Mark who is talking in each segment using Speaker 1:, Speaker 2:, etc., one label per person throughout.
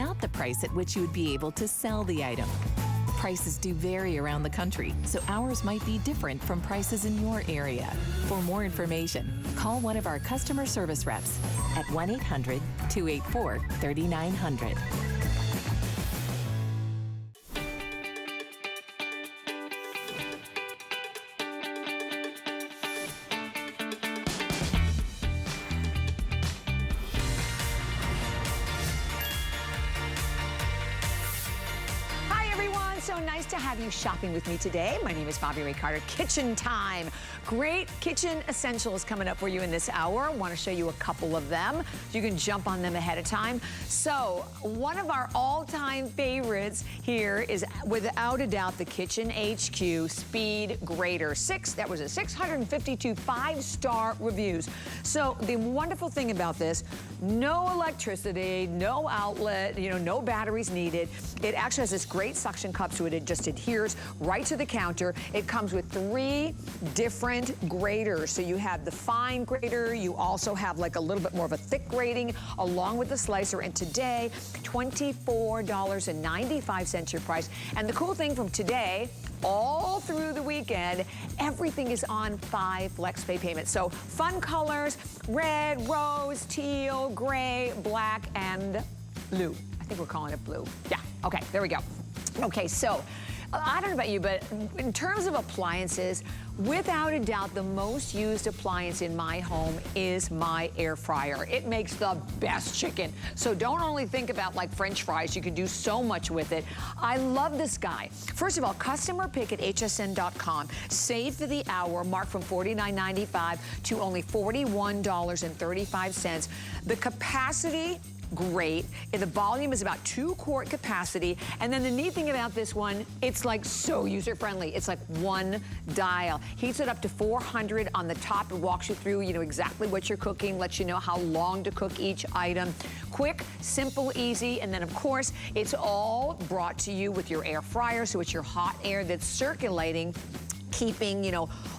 Speaker 1: not the price at which you would be able to sell the item. Prices do vary around the country, so ours might be different from prices in your area. For more information, call one of our customer service reps at 1-800-284-3900.
Speaker 2: So nice to have you shopping with me today. My name is Bobbi Ray Carter. Kitchen time. Great kitchen essentials coming up for you in this hour. I want to show you a couple of them. You can jump on them ahead of time. So one of our all-time favorites here is without a doubt the Kitchen HQ Speedgrider. That was a 652 5-star reviews. So the wonderful thing about this, no electricity, no outlet, no batteries needed. It actually has this great suction cup, so it just adheres right to the counter. It comes with 3 different graters. So you have the fine grater, you also have like a little bit more of a thick grating along with the slicer, and today, $24.95 your price. And the cool thing from today, all through the weekend, everything is on 5 FlexPay payments. So fun colors, red, rose, teal, gray, black, and blue. I think we're calling it blue. Yeah, okay, there we go. Okay, so I don't know about you, but in terms of appliances, without a doubt, the most used appliance in my home is my air fryer. It makes the best chicken. So don't only think about like French fries, you can do so much with it. I love this guy. First of all, customer pick at hsn.com. Save for the hour, marked from $49.95 to only $41.35. The capacity, great. The volume is about 2-quart capacity. And then the neat thing about this one, it's like so user-friendly. It's like one dial. Heats it up to 400 on the top. It walks you through, exactly what you're cooking, lets you know how long to cook each item. Quick, simple, easy. And then of course, it's all brought to you with your air fryer. So it's your hot air that's circulating, keeping,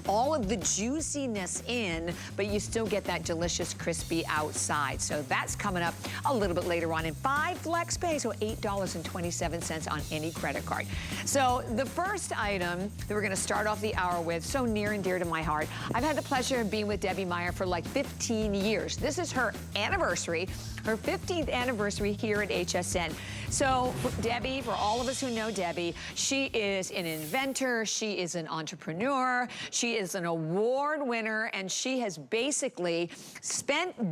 Speaker 2: all of the juiciness in, but you still get that delicious crispy outside. So that's coming up a little bit later on in 5 FlexPay, so $8.27 on any credit card. So the first item that we're gonna start off the hour with, so near and dear to my heart. I've had the pleasure of being with Debbie Meyer for like 15 years. This is her anniversary, her 15th anniversary here at HSN. So Debbie, for all of us who know Debbie, she is an inventor, she is an entrepreneur, she is an award winner, and she has basically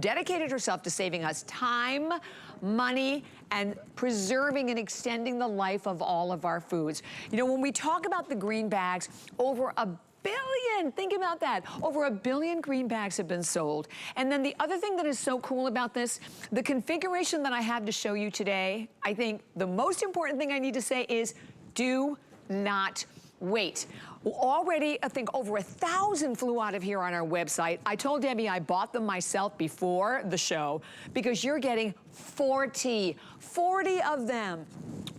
Speaker 2: dedicated herself to saving us time, money, and preserving and extending the life of all of our foods. When we talk about the green bags, over 1 billion, think about that. Over 1 billion green bags have been sold. And then the other thing that is so cool about this, the configuration that I have to show you today, I think the most important thing I need to say is do not wait. Already, I think over 1,000 flew out of here on our website. I told Debbie I bought them myself before the show because you're getting 40 of them.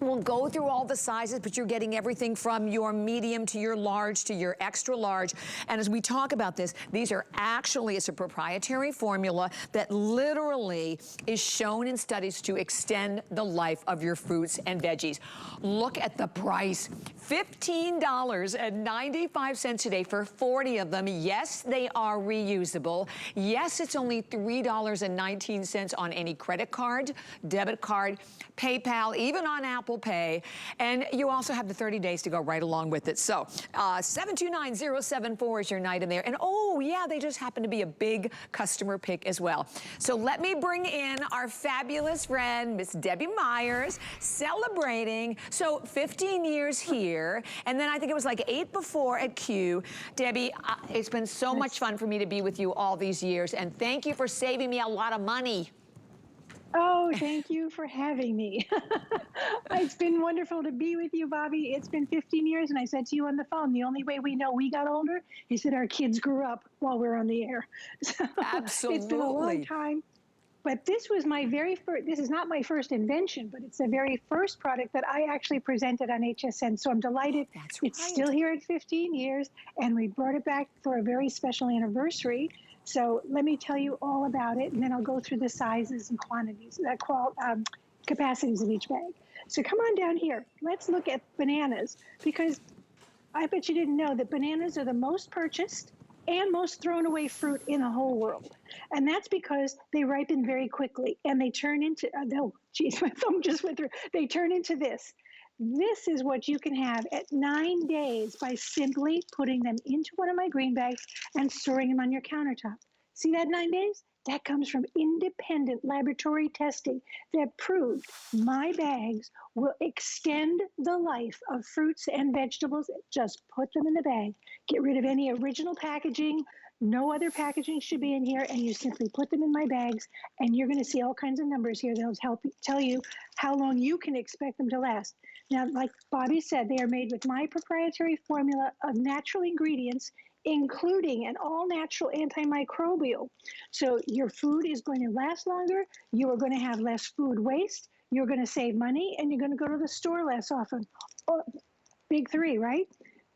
Speaker 2: We'll go through all the sizes, but you're getting everything from your medium to your large to your extra large. And as we talk about this, these are actually, it's a proprietary formula that literally is shown in studies to extend the life of your fruits and veggies. Look at the price, $15.95 today for 40 of them. Yes, they are reusable. Yes, it's only $3.19 on any credit card, debit card, PayPal, even on Apple Pay. And you also have the 30 days to go right along with it. So 729074 is your night in there. And oh yeah, they just happen to be a big customer pick as well. So let me bring in our fabulous friend, Miss Debbie Myers, celebrating, so 15 years here. And then I think it was like 8 before at Q. Debbie, it's been so much fun for me to be with you all these years. And thank you for saving me a lot of money.
Speaker 3: Oh, thank you for having me. It's been wonderful to be with you, Bobbi. It's been 15 years, and I said to you on the phone, the only way we know we got older is that our kids grew up while we're on the air. So
Speaker 2: absolutely.
Speaker 3: It's been a long time. But this was my very first, this is not my first invention, but it's the very first product that I actually presented on HSN. So I'm delighted.
Speaker 2: That's
Speaker 3: it's
Speaker 2: right.
Speaker 3: still here at 15 years, and we brought it back for a very special anniversary. So let me tell you all about it, and then I'll go through the sizes and quantities, capacities of each bag. So come on down here. Let's look at bananas, because I bet you didn't know that bananas are the most purchased and most thrown away fruit in the whole world. And that's because they ripen very quickly and they turn into, oh, geez, my thumb just went through. They turn into this. This is what you can have at 9 days by simply putting them into one of my green bags and storing them on your countertop. See that 9 days? That comes from independent laboratory testing that proved my bags will extend the life of fruits and vegetables. Just put them in the bag. Get rid of any original packaging. No other packaging should be in here, and you simply put them in my bags, and you're going to see all kinds of numbers here that'll help tell you how long you can expect them to last. Now, like Bobby said, they are made with my proprietary formula of natural ingredients, including an all-natural antimicrobial. So your food is going to last longer, you are going to have less food waste, you're going to save money, and you're going to go to the store less often. Oh, big three, right?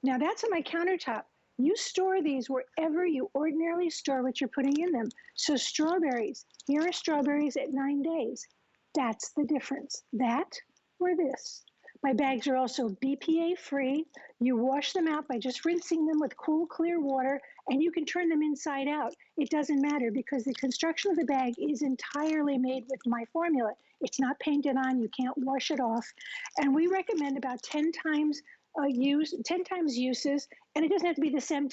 Speaker 3: Now that's on my countertop. You store these wherever you ordinarily store what you're putting in them. So strawberries, here are strawberries at 9 days. That's the difference, that or this. My bags are also BPA free. You wash them out by just rinsing them with cool, clear water, and you can turn them inside out. It doesn't matter because the construction of the bag is entirely made with my formula. It's not painted on, you can't wash it off. And we recommend about 10 times uses, and it doesn't have to be the same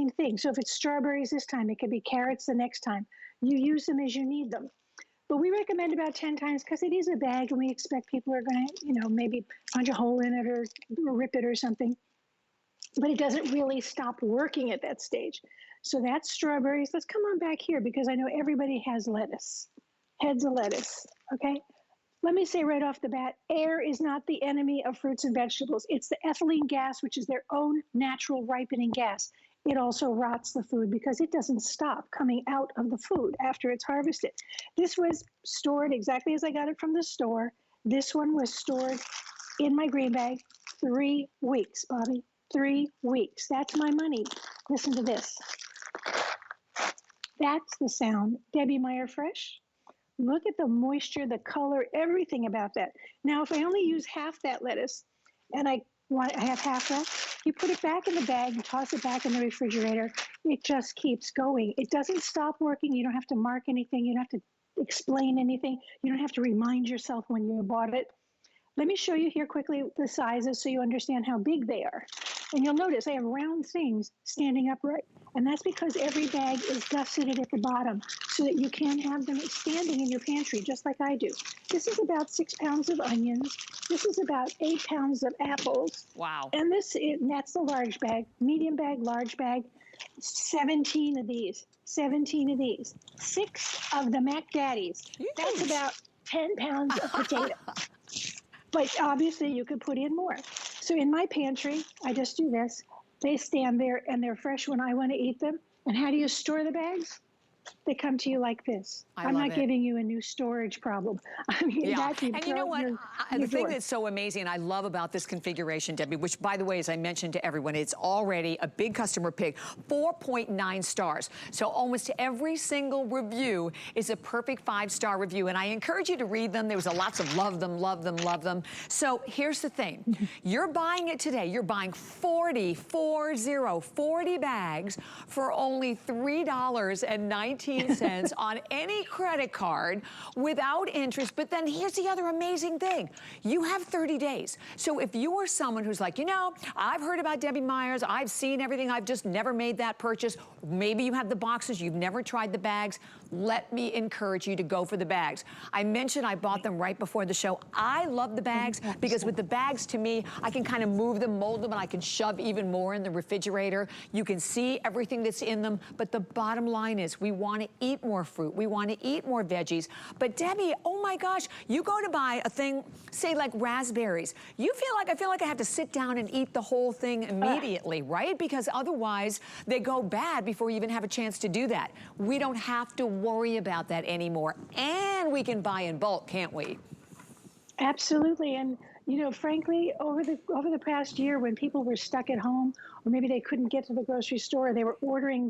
Speaker 3: thing. So if it's strawberries this time, it could be carrots the next time. You use them as you need them. But we recommend about 10 times because it is a bag and we expect people are going to, maybe punch a hole in it or rip it or something. But it doesn't really stop working at that stage. So that's strawberries. Let's come on back here because I know everybody has lettuce, heads of lettuce, okay? Let me say right off the bat, air is not the enemy of fruits and vegetables. It's the ethylene gas, which is their own natural ripening gas. It also rots the food because it doesn't stop coming out of the food after it's harvested. This was stored exactly as I got it from the store. This one was stored in my green bag 3 weeks, Bobby, 3 weeks. That's my money. Listen to this. That's the sound. Debbie Meyer Fresh. Look at the moisture, the color, everything about that. Now, if I only use half that lettuce and I have half that, you put it back in the bag and toss it back in the refrigerator. It just keeps going. It doesn't stop working. You don't have to mark anything. You don't have to explain anything. You don't have to remind yourself when you bought it. Let me show you here quickly the sizes so you understand how big they are. And you'll notice I have round things standing upright. And that's because every bag is gusseted at the bottom so that you can have them standing in your pantry, just like I do. This is about 6 pounds of onions. This is about 8 pounds of apples.
Speaker 2: Wow.
Speaker 3: And that's the large bag, medium bag, large bag, 17 of these, 17 of these. 6 of the Mac Daddies. That's about 10 pounds of potato. But obviously you could put in more. So in my pantry, I just do this. They stand there and they're fresh when I want to eat them. And how do you store the bags? They come to you like this. I'm not giving you a new storage problem. I mean, that's
Speaker 2: and you know what? The thing that's so amazing and I love about this configuration, Debbie, which by the way, as I mentioned to everyone, it's already a big customer pick, 4.9 stars. So almost every single review is a perfect 5-star review. And I encourage you to read them. There was lots of love them, love them, love them. So here's the thing. You're buying it today. You're buying 40 bags for only $3.19 on any credit card without interest. But then here's the other amazing thing. You have 30 days. So if you are someone who's like, I've heard about Debbie Meyer's, I've seen everything, I've just never made that purchase. Maybe you have the boxes, you've never tried the bags. Let me encourage you to go for the bags. I mentioned I bought them right before the show. I love the bags because with the bags, to me, I can kind of move them, mold them, and I can shove even more in the refrigerator. You can see everything that's in them. But the bottom line is we want to eat more fruit. We want to eat more veggies. But Debbie, oh my gosh, you go to buy a thing, say like raspberries. I feel like I have to sit down and eat the whole thing immediately, right? Because otherwise they go bad before you even have a chance to do that. We don't have to worry about that anymore. And we can buy in bulk, can't we?
Speaker 3: Absolutely. And frankly, over the past year, when people were stuck at home, or maybe they couldn't get to the grocery store, they were ordering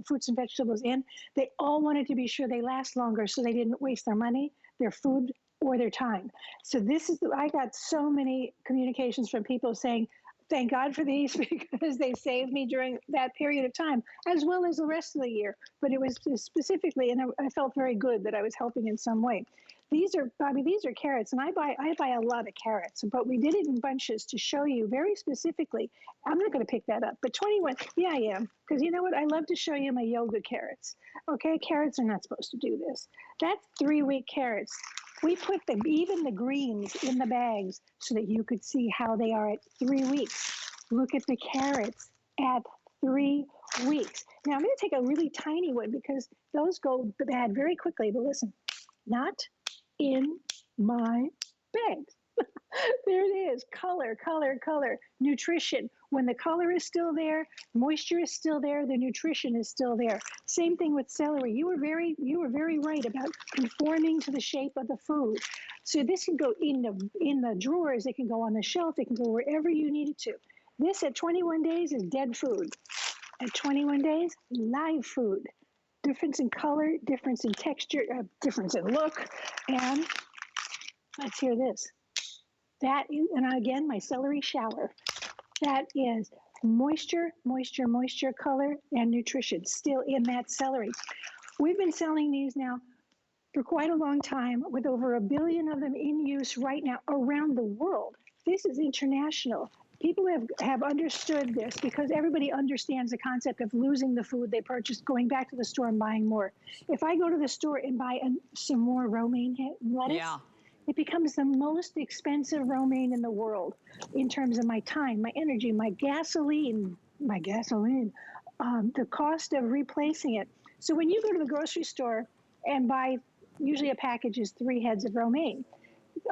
Speaker 3: fruits and vegetables in, they all wanted to be sure they last longer so they didn't waste their money, their food or their time. So this is, I got so many communications from people saying, thank God for these because they saved me during that period of time, as well as the rest of the year. But it was specifically, and I felt very good that I was helping in some way. These are, Bobby, these are carrots, and I buy a lot of carrots, but we did it in bunches to show you very specifically. I'm not going to pick that up, but 21, yeah, I am, because you know what? I love to show you my yoga carrots. Okay, carrots are not supposed to do this. That's 3-week carrots. We put even the greens in the bags so that you could see how they are at 3 weeks. Look at the carrots at 3 weeks. Now I'm going to take a really tiny one because those go bad very quickly, but listen, not in my bags. There it is. Color, color, color. Nutrition. When the color is still there, moisture is still there, the nutrition is still there. Same thing with celery. You were very right about conforming to the shape of the food. So this can go in the drawers, it can go on the shelf, it can go wherever you need it to. This at 21 days is dead food. At 21 days, live food. Difference in color, difference in texture, difference in look, and let's hear this. That is, and again, my celery shower. That is moisture, moisture, moisture, color, and nutrition still in that celery. We've been selling these now for quite a long time with over 1 billion of them in use right now around the world. This is international. People have understood this because everybody understands the concept of losing the food they purchased, going back to the store and buying more. If I go to the store and buy some more romaine lettuce, yeah, it becomes the most expensive romaine in the world in terms of my time, my energy, my gasoline, the cost of replacing it. So when you go to the grocery store and buy, usually a package is 3 heads of romaine.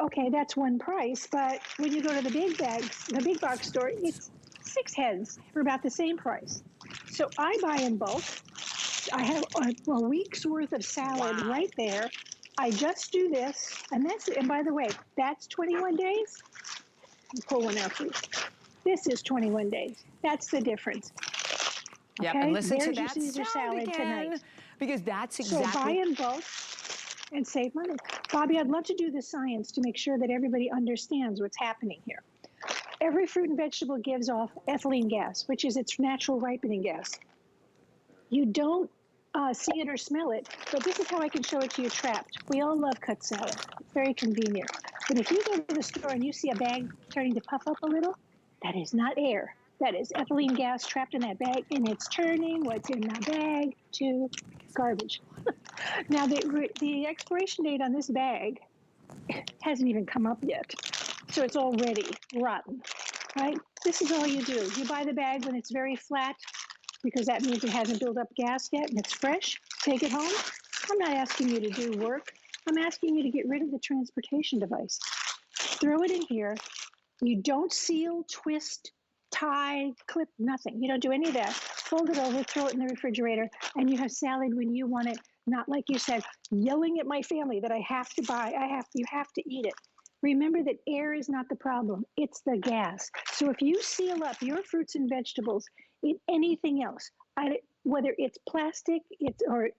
Speaker 3: Okay, that's one price, but when you go to the big box store, it's 6 heads for about the same price. So I buy in bulk. I have a week's worth of salad right there. I just do this, and that's it. And by the way, that's 21 days. Pull one out, please. This is 21 days. That's the difference.
Speaker 2: Yep,
Speaker 3: okay?
Speaker 2: And listen
Speaker 3: There's
Speaker 2: to that
Speaker 3: your Caesar salad
Speaker 2: again,
Speaker 3: tonight.
Speaker 2: because that's exactly.
Speaker 3: So buy in bulk and save money. Bobby, I'd love to do the science to make sure that everybody understands what's happening here. Every fruit and vegetable gives off ethylene gas, which is its natural ripening gas. You don't see it or smell it, but this is how I can show it to you trapped. We all love cut salad. It's very convenient. But if you go to the store and you see a bag starting to puff up a little, that is not air. That is ethylene gas trapped in that bag, and it's turning what's in the bag to garbage. Now, the expiration date on this bag hasn't even come up yet, so it's already rotten, right? This is all you do. You buy the bag when it's very flat, because that means it hasn't built up gas yet and it's fresh. Take it home. I'm not asking you to do work. I'm asking you to get rid of the transportation device. Throw it in here. You don't seal, twist, tie, clip, nothing. You don't do any of that. Fold it over, throw it in the refrigerator, and you have salad when you want it. Not like you said, yelling at my family that I have to buy. You have to eat it. Remember that air is not the problem. It's the gas. So if you seal up your fruits and vegetables in anything else, whether it's plastic,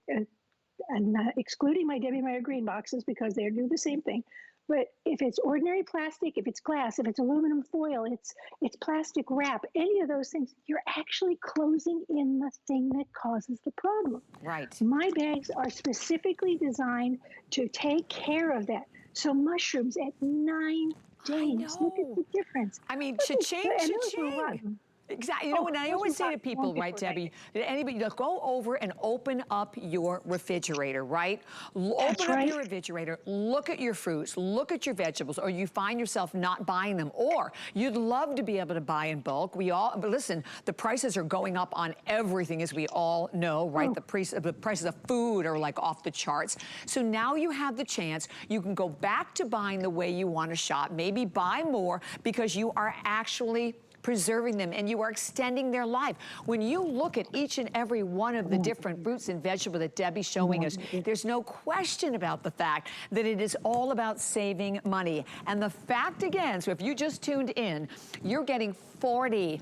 Speaker 3: I'm not excluding my Debbie Meyer green boxes because they do the same thing. But if it's ordinary plastic, if it's glass, if it's aluminum foil, it's plastic wrap, any of those things, you're actually closing in the thing that causes the problem.
Speaker 2: Right.
Speaker 3: My bags are specifically designed to take care of that. So mushrooms at 9 days. Look at the difference.
Speaker 2: I mean, cha-ching, cha-ching. Exactly. You know what I always say to people, right, Debbie? Anybody, go over and open up your refrigerator, right? Open up your refrigerator, look at your fruits, look at your vegetables, or you find yourself not buying them, or you'd love to be able to buy in bulk. But listen, the prices are going up on everything, as we all know, right? The prices of food are like off the charts. So now you have the chance. You can go back to buying the way you want to shop, maybe buy more, because you are actually preserving them, and you are extending their life. When you look at each and every one of the different fruits and vegetables that Debbie's showing us, there's no question about the fact that it is all about saving money. And the fact again, so if you just tuned in, you're getting 40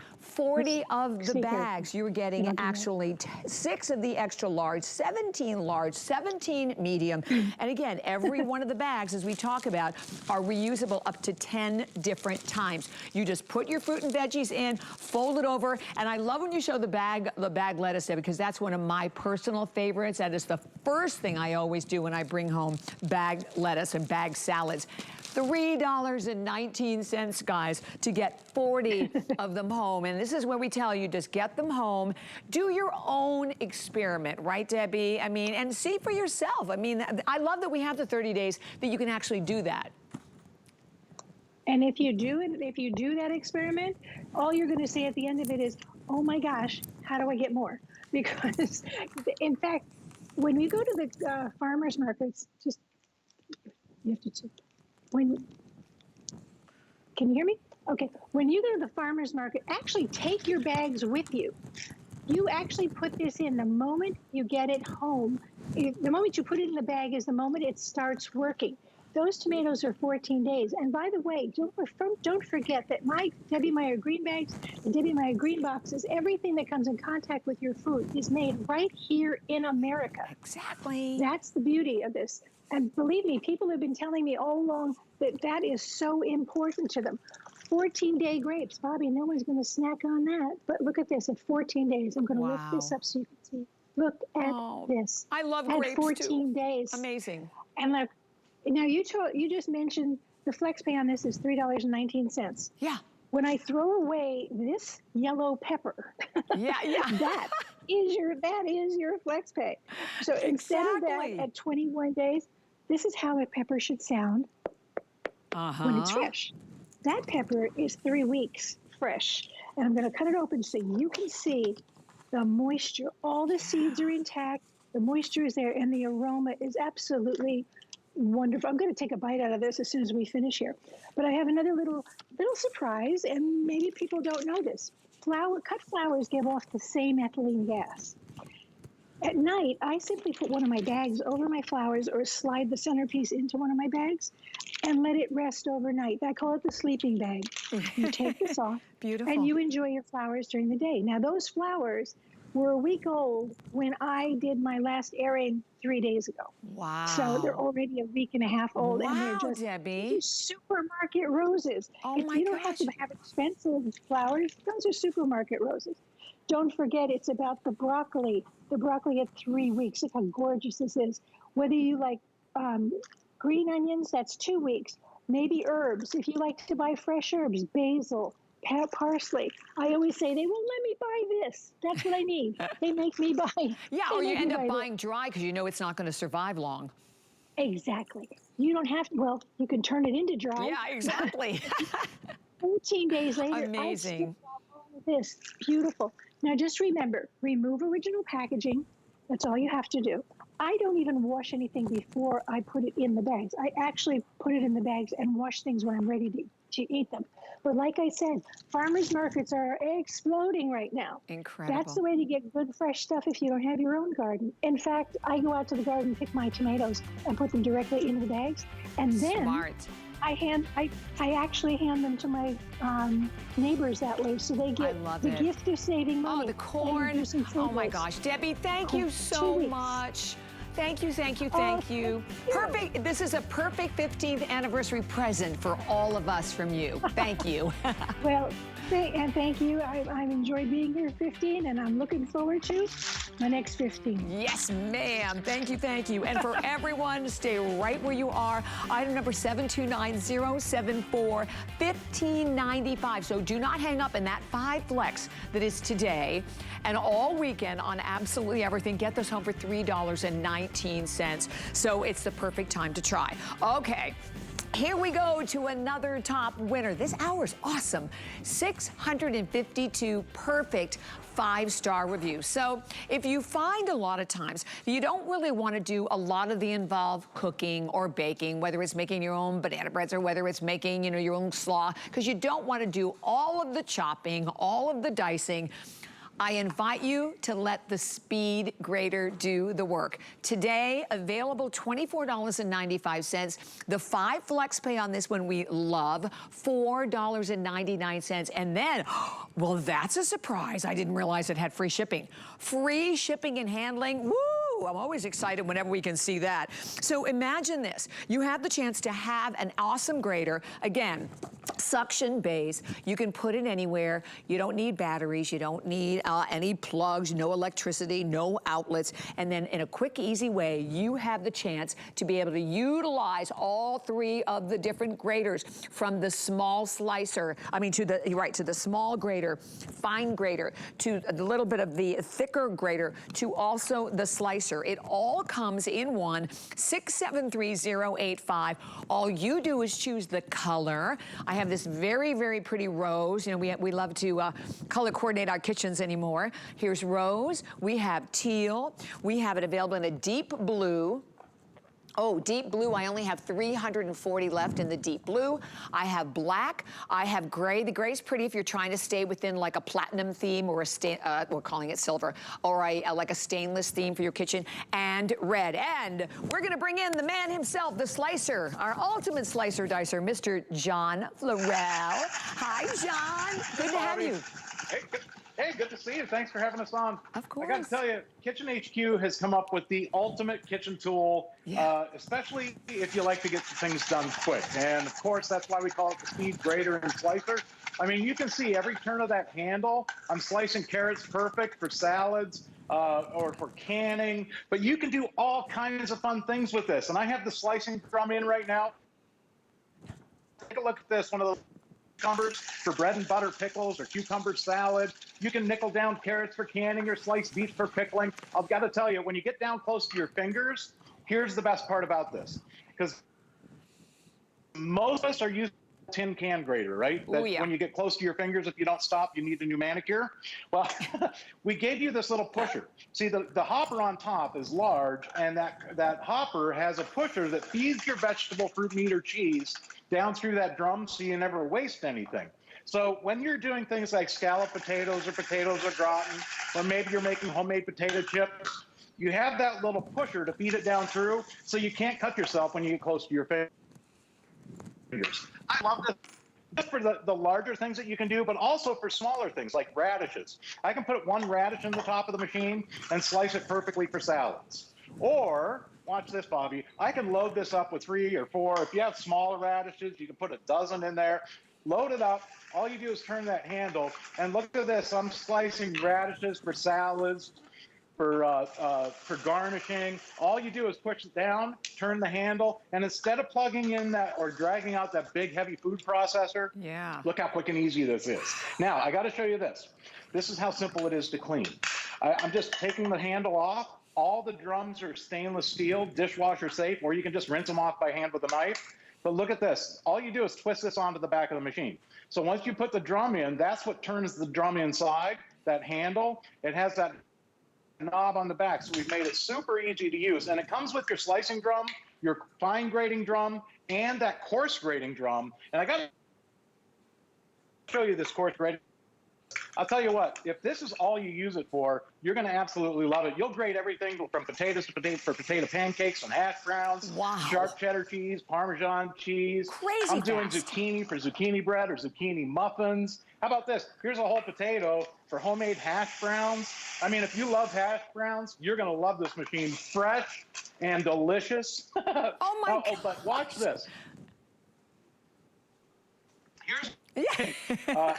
Speaker 2: of the bags. You're getting actually 6 of the extra large, 17 large, 17 medium. And again, every one of the bags, as we talk about, are reusable up to 10 different times. You just put your fruit and veggies in, fold it over, and I love when you show the bag lettuce there, because that's one of my personal favorites. That is the first thing I always do when I bring home bagged lettuce and bagged salads. $3.19, guys, to get 40 of them home. And this is where we tell you, just get them home. Do your own experiment, right, Debbie? I mean, and see for yourself. I mean, I love that we have the 30 days that you can actually do that.
Speaker 3: And if you do it, if you do that experiment, all you're going to say at the end of it is, oh my gosh, how do I get more? Because, in fact, when we go to the farmers markets, just, you have to... Can you hear me? Okay. When you go to the farmer's market, actually take your bags with you. You actually put this in the moment you get it home. The moment you put it in the bag is the moment it starts working. Those tomatoes are 14 days. And by the way, don't forget that my Debbie Meyer green bags and Debbie Meyer green boxes, everything that comes in contact with your food is made right here in America.
Speaker 2: Exactly.
Speaker 3: That's the beauty of this. And believe me, people have been telling me all along that that is so important to them. 14-day grapes. Bobby, no one's going to snack on that. But look at this. At 14 days, I'm going to lift this up so you can see. Look at this.
Speaker 2: I love grapes,
Speaker 3: at 14
Speaker 2: too.
Speaker 3: days.
Speaker 2: Amazing.
Speaker 3: And look, now you just mentioned the flex pay on this is $3.19.
Speaker 2: Yeah.
Speaker 3: When I throw away this yellow pepper, that is your flex pay. So instead of that, at 21 days, this is how a pepper should sound when it's fresh. That pepper is 3 weeks fresh. And I'm going to cut it open so you can see the moisture. All the seeds are intact. The moisture is there, and the aroma is absolutely wonderful. I'm going to take a bite out of this as soon as we finish here. But I have another little surprise, and maybe people don't know this. Cut flowers give off the same ethylene gas. At night, I simply put one of my bags over my flowers or slide the centerpiece into one of my bags and let it rest overnight. I call it the sleeping bag. You take this off and you enjoy your flowers during the day. Now, those flowers were a week old when I did my last airing 3 days ago.
Speaker 2: Wow.
Speaker 3: So they're already a week and a half old.
Speaker 2: Wow,
Speaker 3: and they're just
Speaker 2: Debbie.
Speaker 3: Supermarket roses.
Speaker 2: Oh, my
Speaker 3: you don't
Speaker 2: gosh.
Speaker 3: have to have expensive flowers. Those are supermarket roses. Don't forget, it's about the broccoli. The broccoli at 3 weeks. Look how gorgeous this is. Whether you like green onions, that's 2 weeks. Maybe herbs. If you like to buy fresh herbs, basil, parsley. I always say, they won't let me buy this. That's what I need. They make me buy.
Speaker 2: Yeah, or you end up buying dry because you know it's not going to survive long.
Speaker 3: Exactly. You don't have to, well, you can turn it into dry.
Speaker 2: Yeah, exactly.
Speaker 3: 14 days later,
Speaker 2: amazing.
Speaker 3: This beautiful. Now just remember, remove original packaging. That's all you have to do. I don't even wash anything before I put it in the bags. I actually put it in the bags and wash things when I'm ready to eat them. But like I said, farmers markets are exploding right now.
Speaker 2: Incredible.
Speaker 3: That's the way to get good fresh stuff if you don't have your own garden. In fact, I go out to the garden, pick my tomatoes, and put them directly into the bags. And then I actually hand them to my neighbors that way, so they get the gift of saving money.
Speaker 2: Oh, the corn. Oh my gosh. Debbie, thank you so much. Thank you, thank you, thank you. Perfect. This is a perfect 15th anniversary present for all of us from you. Thank you.
Speaker 3: Well, thank you. I've enjoyed being here 15, and I'm looking forward to my next 15.
Speaker 2: Yes, ma'am. Thank you, thank you. And for everyone, stay right where you are. Item number 729-074, $15.95. So do not hang up in that 5 flex that is today and all weekend on absolutely everything. Get this home for $3.19. So it's the perfect time to try. Okay. Here we go to another top winner. This hour's awesome. 652 perfect 5-star reviews. So if you find a lot of times you don't really want to do a lot of the involved cooking or baking, whether it's making your own banana breads or whether it's making, you know, your own slaw, because you don't want to do all of the chopping, all of the dicing, I invite you to let the Speedgrider do the work. Today, available $24.95. The 5 flex pay on this one we love, $4.99. And then, well, that's a surprise. I didn't realize it had free shipping. Free shipping and handling, woo! I'm always excited whenever we can see that. So imagine this. You have the chance to have an awesome grater. Again, suction base. You can put it anywhere. You don't need batteries. You don't need any plugs, no electricity, no outlets. And then in a quick, easy way, you have the chance to be able to utilize all 3 of the different graters, from the small slicer, to the small grater, fine grater, to a little bit of the thicker grater, to also the slicer. It all comes in one. 673085. All you do is choose the color. I have this very, very pretty rose. You know, we love to color coordinate our kitchens anymore. Here's rose. We have teal. We have it available in a deep blue. Oh, deep blue, I only have 340 left in the deep blue. I have black, I have gray. The gray's pretty if you're trying to stay within like a platinum theme, or we're calling it silver, or like a stainless theme for your kitchen, and red. And we're gonna bring in the man himself, the slicer, our ultimate slicer dicer, Mr. John Florell. Hi, John, good to have you.
Speaker 4: Hey, good to see you. Thanks for having us on.
Speaker 2: Of course.
Speaker 4: I got to tell you, Kitchen HQ has come up with the ultimate kitchen tool, especially if you like to get things done quick. And of course, that's why we call it the Speedgrider and Slicer. I mean, you can see every turn of that handle. I'm slicing carrots perfect for salads or for canning, but you can do all kinds of fun things with this. And I have the slicing drum in right now. Take a look at this, one of those cucumbers for bread and butter pickles or cucumber salad. You can nickel down carrots for canning or sliced beef for pickling. I've got to tell you, when you get down close to your fingers, here's the best part about this. Because most of us are using a tin can grater, right?
Speaker 2: Ooh, yeah.
Speaker 4: When you get close to your fingers, if you don't stop, you need a new manicure. Well, we gave you this little pusher. See, the hopper on top is large, and that hopper has a pusher that feeds your vegetable, fruit, meat, or cheese down through that drum so you never waste anything. So when you're doing things like scalloped potatoes or potatoes au gratin, or maybe you're making homemade potato chips, you have that little pusher to feed it down through so you can't cut yourself when you get close to your fingers. I love this. Just for the larger things that you can do, but also for smaller things like radishes. I can put 1 radish in the top of the machine and slice it perfectly for salads. Or, watch this, Bobby, I can load this up with 3 or 4. If you have smaller radishes, you can put a dozen in there. Load it up. All you do is turn that handle, and look at this. I'm slicing radishes for salads, for garnishing. All you do is push it down, turn the handle, and instead of plugging in that or dragging out that big, heavy food processor, look how quick and easy this is. Now, I got to show you this. This is how simple it is to clean. I'm just taking the handle off. All the drums are stainless steel, dishwasher safe, or you can just rinse them off by hand with a knife. But look at this. All you do is twist this onto the back of the machine. So once you put the drum in, that's what turns the drum inside, that handle. It has that knob on the back, so we've made it super easy to use. And it comes with your slicing drum, your fine grating drum, and that coarse grating drum. And I got to show you this coarse grating. I'll tell you what, if this is all you use it for, you're going to absolutely love it. You'll grate everything from potatoes to potato pancakes and hash browns, sharp cheddar cheese, Parmesan cheese.
Speaker 2: Crazy
Speaker 4: I'm doing
Speaker 2: fast.
Speaker 4: zucchini for zucchini bread or zucchini muffins. How about this? Here's a whole potato for homemade hash browns. I mean, if you love hash browns, you're going to love this machine. Fresh and delicious.
Speaker 2: Oh, my God.
Speaker 4: But watch this. Here's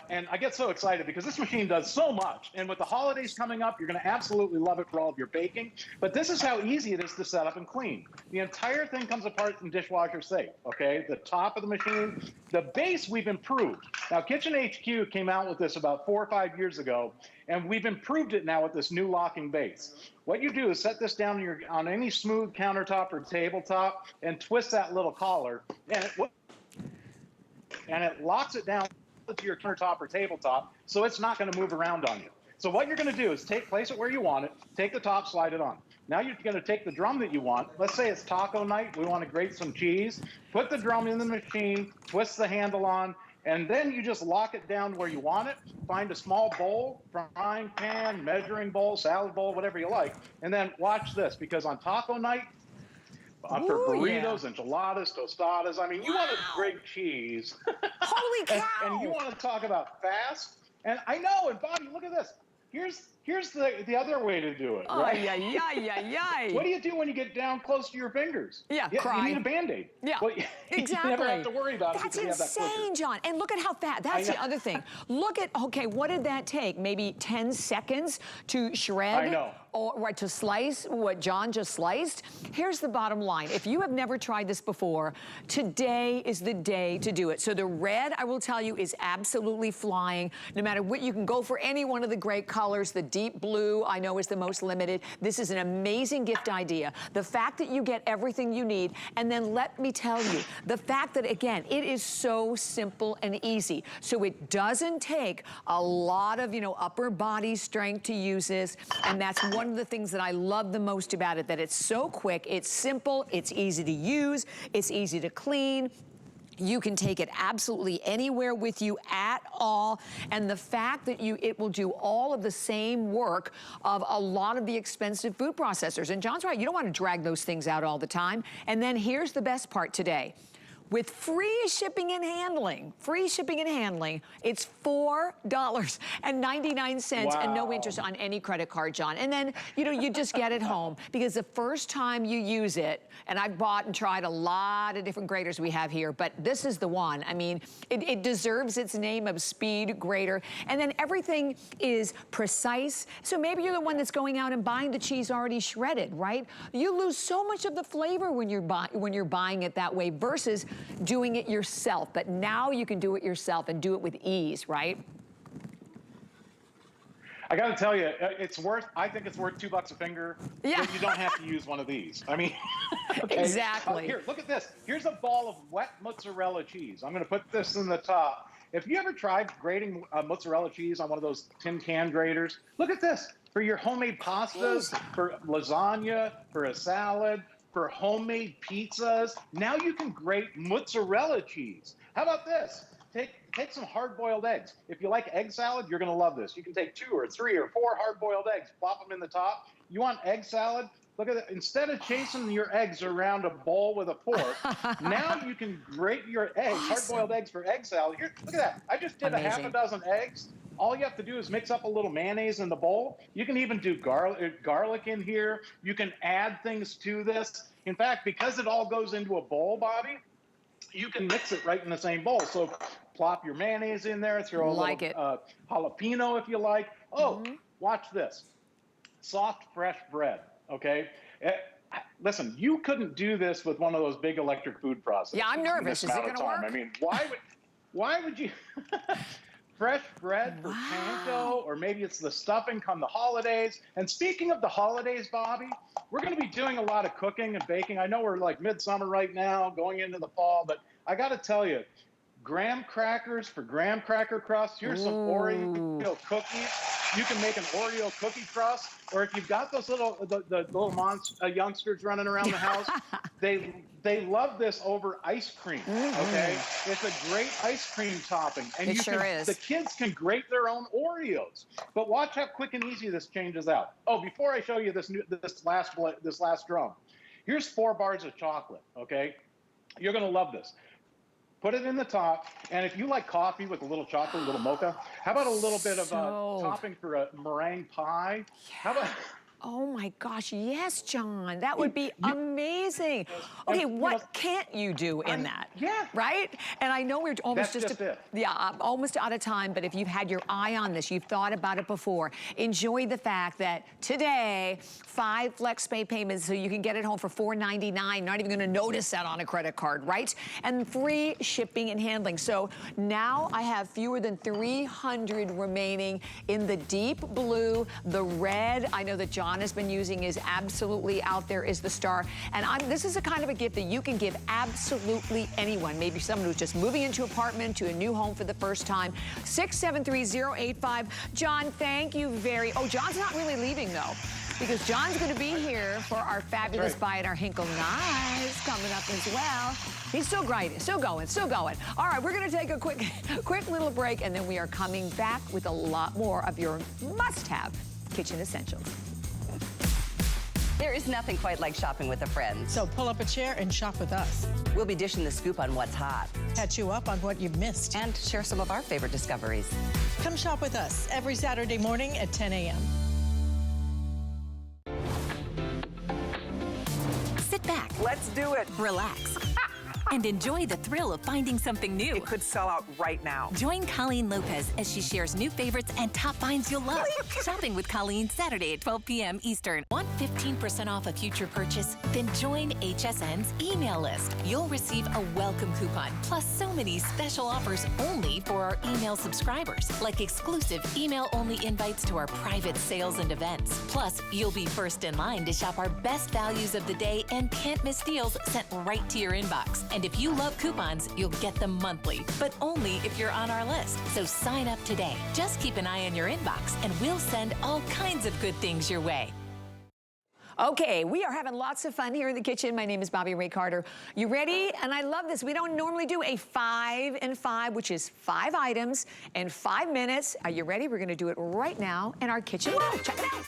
Speaker 4: and I get so excited because this machine does so much. And with the holidays coming up, you're going to absolutely love it for all of your baking. But this is how easy it is to set up and clean. The entire thing comes apart in dishwasher safe, okay? The top of the machine, the base we've improved. Now, Kitchen HQ came out with this about 4 or 5 years ago, and we've improved it now with this new locking base. What you do is set this down on any smooth countertop or tabletop and twist that little collar. And and it locks it down to your countertop or tabletop, so it's not going to move around on you. So what you're going to do is place it where you want it, take the top, slide it on. Now you're going to take the drum that you want. Let's say it's taco night. We want to grate some cheese. Put the drum in the machine, twist the handle on, and then you just lock it down where you want it. Find a small bowl, frying pan, measuring bowl, salad bowl, whatever you like. And then watch this, because on taco night, for burritos, enchiladas, tostadas, I mean, you want to grate cheese.
Speaker 2: Holy cow!
Speaker 4: and you want to talk about fast. And I know, and Bobby, look at this. Here's the other way to do it, right? What do you do when you get down close to your fingers?
Speaker 2: Cry.
Speaker 4: You need a Band-Aid.
Speaker 2: Yeah,
Speaker 4: well,
Speaker 2: exactly.
Speaker 4: You never have to worry about it.
Speaker 2: That's insane, John. And look at how fast. That's the other thing. Look at, okay, what did that take? Maybe 10 seconds to shred?
Speaker 4: I know.
Speaker 2: Or to slice what John just sliced? Here's the bottom line. If you have never tried this before, today is the day to do it. So the red, I will tell you, is absolutely flying. No matter what, you can go for any one of the great colors. The deep blue, I know, is the most limited. This is an amazing gift idea. The fact that you get everything you need, and then let me tell you, the fact that, again, it is so simple and easy. So it doesn't take a lot of, upper body strength to use this, and that's one of the things that I love the most about it, that it's so quick, it's simple, it's easy to use, it's easy to clean. You can take it absolutely anywhere with you at all. And the fact that it will do all of the same work of a lot of the expensive food processors. And John's right, you don't want to drag those things out all the time. And then here's the best part today. With free shipping and handling, it's $4.99 and no interest on any credit card, John. And then, you just get it home, because the first time you use it, and I've bought and tried a lot of different graters we have here, but this is the one. I mean, it deserves its name of Speedgrider. And then everything is precise. So maybe you're the one that's going out and buying the cheese already shredded, right? You lose so much of the flavor when you're buying it that way versus doing it yourself. But now you can do it yourself and do it with ease, right?
Speaker 4: I got to tell you, I think it's worth $2 a finger.
Speaker 2: Yeah.
Speaker 4: But you don't have to use one of these. I mean, okay.
Speaker 2: Exactly.
Speaker 4: Here, look at this. Here's a ball of wet mozzarella cheese. I'm going to put this in the top. If you ever tried grating mozzarella cheese on one of those tin can graters, look at this. For your homemade pastas, for lasagna, for a salad, for homemade pizzas, now you can grate mozzarella cheese. How about this? Take some hard-boiled eggs. If you like egg salad, you're going to love this. You can take 2 or 3 or 4 hard-boiled eggs, plop them in the top. You want egg salad? Look at it. Instead of chasing your eggs around a bowl with a fork, now you can grate your eggs, hard-boiled eggs for egg salad. Here, look at that. I just did a half a dozen eggs. All you have to do is mix up a little mayonnaise in the bowl. You can even do garlic in here. You can add things to this. In fact, because it all goes into a bowl, Bobby, you can mix it right in the same bowl. So plop your mayonnaise in there, throw a little jalapeno if you like. Oh, watch this. Soft, fresh bread, okay? Listen, you couldn't do this with one of those big electric food processors.
Speaker 2: Yeah, I'm nervous. Is it going to work?
Speaker 4: I mean, why would you... Fresh bread for panko, or maybe it's the stuffing come the holidays. And speaking of the holidays, Bobby, we're going to be doing a lot of cooking and baking. I know we're like midsummer right now, going into the fall, but I got to tell you, graham crackers for graham cracker crust. Here's some Oreo cookies. You can make an Oreo cookie crust, or if you've got those little youngsters running around the house, they love this over ice cream. Okay, it's a great ice cream topping, and the kids can grate their own Oreos. But watch how quick and easy this changes out. Oh, before I show you this last drum, here's 4 bars of chocolate. Okay, you're gonna love this. Put it in the top, and if you like coffee with a little chocolate, a little mocha, how about a little bit of topping for a meringue pie? How about...
Speaker 2: Oh my gosh, yes, John. That would be amazing. Okay, what can't you do in that?
Speaker 4: Yeah.
Speaker 2: Right? And I know we're almost
Speaker 4: I'm
Speaker 2: almost out of time, but if you've had your eye on this, you've thought about it before, enjoy the fact that today, 5 FlexPay payments so you can get it home for $4.99. Not even gonna notice that on a credit card, right? And free shipping and handling. So now I have fewer than 300 remaining in the deep blue, the red. I know that John John has been using is absolutely out there, is the star. And this is a kind of a gift that you can give absolutely anyone. Maybe someone who's just moving into an apartment, to a new home for the first time. 673-085. John, thank you oh, John's not really leaving though, because John's going to be here for our fabulous buy at our Hinkle Knives coming up as well. He's still grinding, still going. All right, we're going to take a quick little break, and then we are coming back with a lot more of your must-have kitchen essentials.
Speaker 5: There is nothing quite like shopping with a friend.
Speaker 6: So pull up a chair and shop with us.
Speaker 5: We'll be dishing the scoop on what's hot.
Speaker 6: Catch you up on what you've missed.
Speaker 5: And share some of our favorite discoveries.
Speaker 6: Come shop with us every Saturday morning at 10 a.m.
Speaker 1: Sit back.
Speaker 7: Let's do it.
Speaker 1: Relax. And enjoy the thrill of finding something new.
Speaker 7: It could sell out right now.
Speaker 1: Join Colleen Lopez as she shares new favorites and top finds you'll love. Shopping with Colleen, Saturday at 12 p.m. Eastern. Want 15% off a future purchase? Then join HSN's email list. You'll receive a welcome coupon, plus so many special offers only for our email subscribers, like exclusive email-only invites to our private sales and events. Plus, you'll be first in line to shop our best values of the day and can't miss deals sent right to your inbox. And if you love coupons, you'll get them monthly, but only if you're on our list. So sign up today. Just keep an eye on your inbox, and we'll send all kinds of good things your way.
Speaker 2: Okay, we are having lots of fun here in the kitchen. My name is Bobby Ray Carter. You ready? And I love this. We don't normally do a 5 and 5, which is 5 items in 5 minutes. Are you ready? We're going to do it right now in our kitchen. Check it out.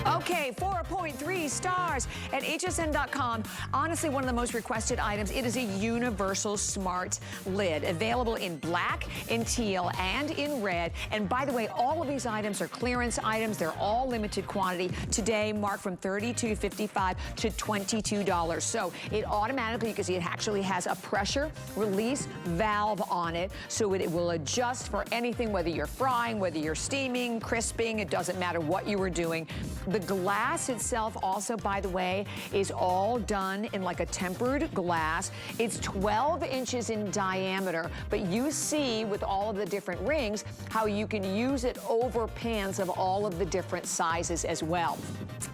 Speaker 2: Okay, 4.3 stars at hsn.com. Honestly, one of the most requested items. It is a universal smart lid, available in black, in teal, and in red. And by the way, all of these items are clearance items. They're all limited quantity. Today, marked from $32.55 to $22. So it automatically, you can see it actually has a pressure release valve on it. So it will adjust for anything, whether you're frying, whether you're steaming, crisping, it doesn't matter what you were doing. The glass itself also, by the way, is all done in like a tempered glass. It's 12 inches in diameter, but you see with all of the different rings how you can use it over pans of all of the different sizes as well.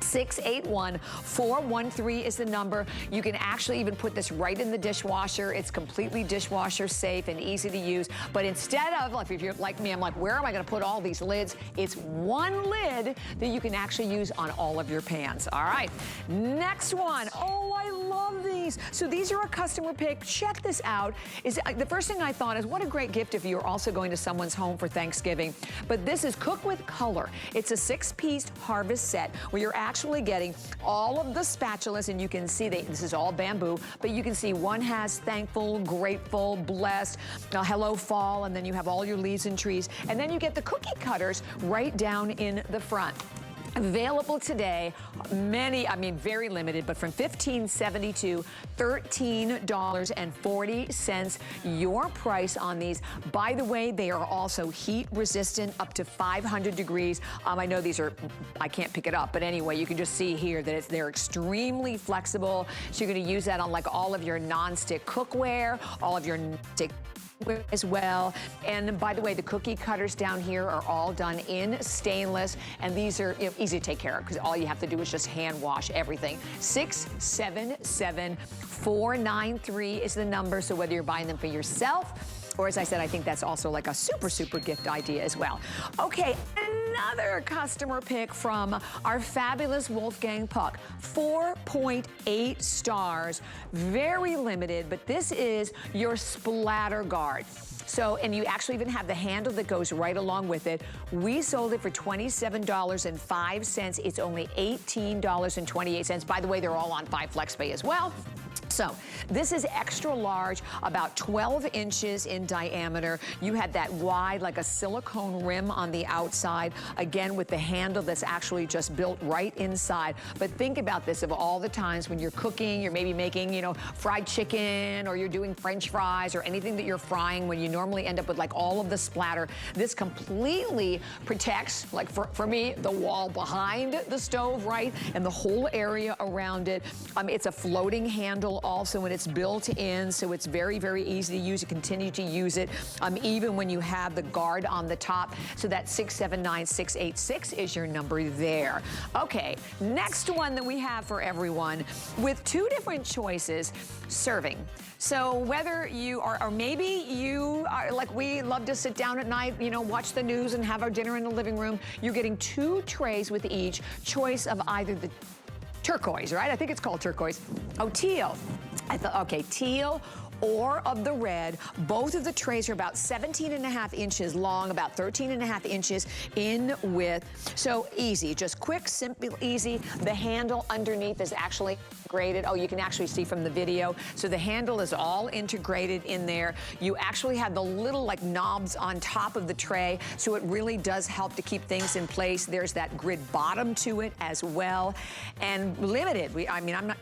Speaker 2: 681-413 is the number. You can actually even put this right in the dishwasher. It's completely dishwasher safe and easy to use. But instead of, like, if you're like me, I'm like, where am I going to put all these lids? It's one lid that you can actually use on all of your pans. All right, next one. Oh, I love these. So these are a customer pick. Check this out. The first thing I thought is, what a great gift if you're also going to someone's home for Thanksgiving. But this is Cook with Color. It's a 6-piece harvest set where you're actually getting all of the spatulas, and you can see this is all bamboo, but you can see one has thankful, grateful, blessed, hello fall, and then you have all your leaves and trees. And then you get the cookie cutters right down in the front. Available today, many, I mean very limited, but from $15.70 to $13.40. Your price on these. By the way, they are also heat resistant up to 500 degrees. I know these are, I can't pick it up, but anyway, you can just see here that they're extremely flexible. So you're going to use that on like all of your non-stick cookware, all of your non-stick as well. And by the way, the cookie cutters down here are all done in stainless, and these are easy to take care of because all you have to do is just hand wash everything. 677-493 is the number. So whether you're buying them for yourself, or as I said, I think that's also like a super, super gift idea as well. Okay, another customer pick from our fabulous Wolfgang Puck. 4.8 stars, very limited, but this is your Splatter Guard. So, and you actually even have the handle that goes right along with it. We sold it for $27.05. It's only $18.28. By the way, they're all on 5 FlexPay as well. So this is extra large, about 12 inches in diameter. You had that wide, like a silicone rim on the outside, again with the handle that's actually just built right inside. But think about this, of all the times when you're cooking, you're maybe making, you know, fried chicken, or you're doing French fries, or anything that you're frying when you normally end up with like all of the splatter. This completely protects, like for me, the wall behind the stove, right? And the whole area around it. It's a floating handle. handle also, and it's built in, so it's very, very easy to use. You continue to use it even when you have the guard on the top. So that 679-686 is your number there. Okay, next one that we have for everyone with two different choices, serving. So whether you are, or maybe you are like we love to sit down at night, you know, watch the news and have our dinner in the living room, you're getting two trays with each choice of either the turquoise, right? I think it's called turquoise. Oh, teal. I thought, okay, teal or of the red. Both of the trays are about 17.5 inches long, about 13.5 inches in width. So easy, just quick, simple, easy. The handle underneath is actually integrated. Oh, you can actually see from the video. So the handle is all integrated in there. You actually have the little like knobs on top of the tray, so it really does help to keep things in place. There's that grid bottom to it as well. And limited, I'm not,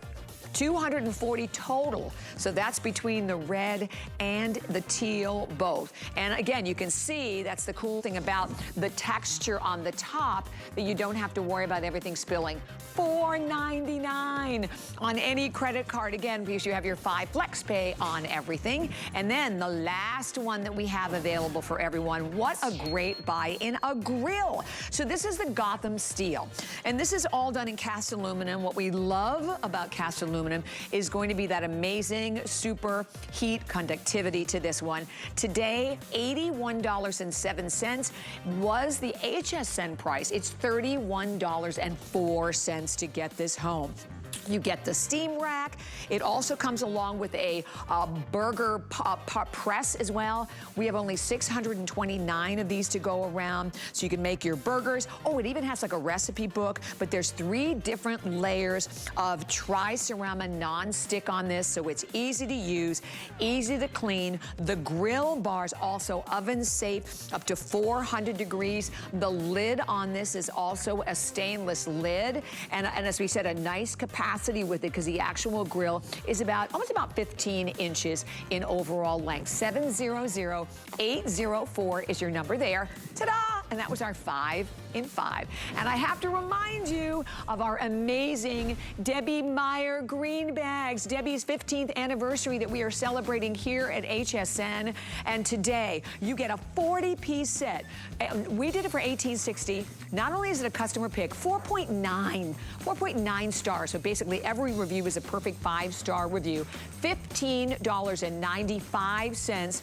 Speaker 2: 240 total. So that's between the red and the teal both. And again, you can see that's the cool thing about the texture on the top, that you don't have to worry about everything spilling. $4.99 on any credit card, again, because you have your 5 flex pay on everything. And then the last one that we have available for everyone, what a great buy in a grill. So this is the Gotham Steel. And this is all done in cast aluminum. What we love about cast aluminum is going to be that amazing super heat conductivity to this one. Today, $81.07 was the HSN price. It's $31.04 to get this home. You get the steam rack. It also comes along with a burger press as well. We have only 629 of these to go around, so you can make your burgers. Oh, it even has like a recipe book, but there's 3 different layers of tri-cerama non-stick on this, so it's easy to use, easy to clean. The grill bars also oven safe, up to 400 degrees. The lid on this is also a stainless lid, and as we said, a nice capacity with it, because the actual grill is almost about 15 inches in overall length. 700-804 is your number there. Ta-da! And that was our 5 in 5. And I have to remind you of our amazing Debbie Meyer green bags, Debbie's 15th anniversary that we are celebrating here at HSN. And today, you get a 40-piece set. We did it for $18.60. Not only is it a customer pick, 4.9 stars. So basically, every review is a perfect 5-star review. $15.95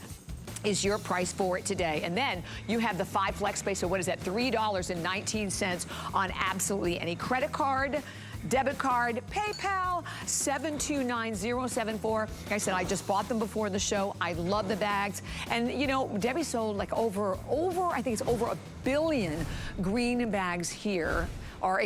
Speaker 2: is your price for it today. And then you have the 5 flex pay, so what is that? $3.19 on absolutely any credit card, debit card, PayPal, 729-074. Like I said, I just bought them before the show. I love the bags. And you know, Debbie sold like over, I think it's over 1 billion green bags here, or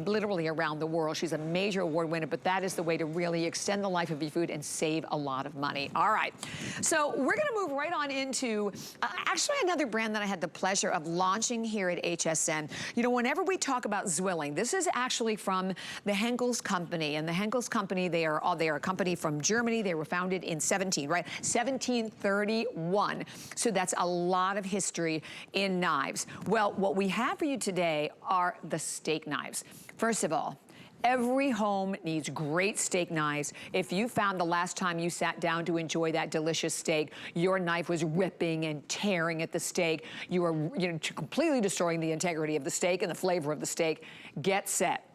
Speaker 2: literally around the world. She's a major award winner, but that is the way to really extend the life of your food and save a lot of money. All right, so we're gonna move right on into actually another brand that I had the pleasure of launching here at HSN. You know, whenever we talk about Zwilling, this is actually from the Henkel's Company, and the Henkel's Company, they are a company from Germany. They were founded in 1731. So that's a lot of history in knives. Well, what we have for you today are the steak knives. First of all, every home needs great steak knives. If you found the last time you sat down to enjoy that delicious steak, your knife was ripping and tearing at the steak, you were completely destroying the integrity of the steak and the flavor of the steak, get set.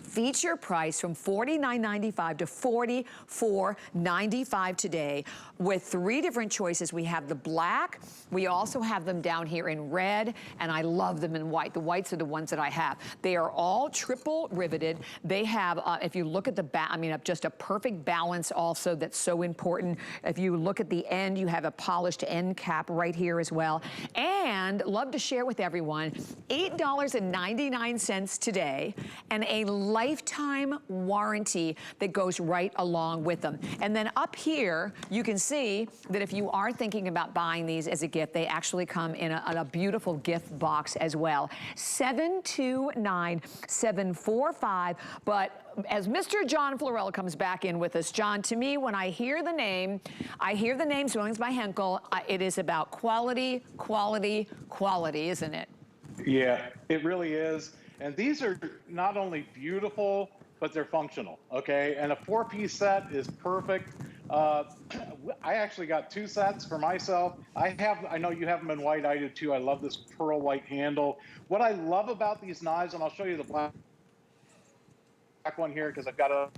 Speaker 2: Feature price from $49.95 to $44.95 today, with 3 different choices. We have the black, we also have them down here in red, and I love them in white. The whites are the ones that I have. They are all triple riveted. They have, if you look at the back, just a perfect balance also that's so important. If you look at the end, you have a polished end cap right here as well. And love to share with everyone, $8.99 today, and a lifetime warranty that goes right along with them. And then up here, you can see that if you are thinking about buying these as a gift, they actually come in a beautiful gift box as well. 729-745. But as Mr. John Florell comes back in with us, John, to me, when I hear the name Zwillings by Henkel, it is about quality, quality, quality, isn't it?
Speaker 4: Yeah, it really is. And these are not only beautiful but they're functional, okay? And a 4-piece set is perfect. I actually got 2 sets for myself. I know you have them in white, I do too. I love this pearl white handle. What I love about these knives, and I'll show you the black one here because I've got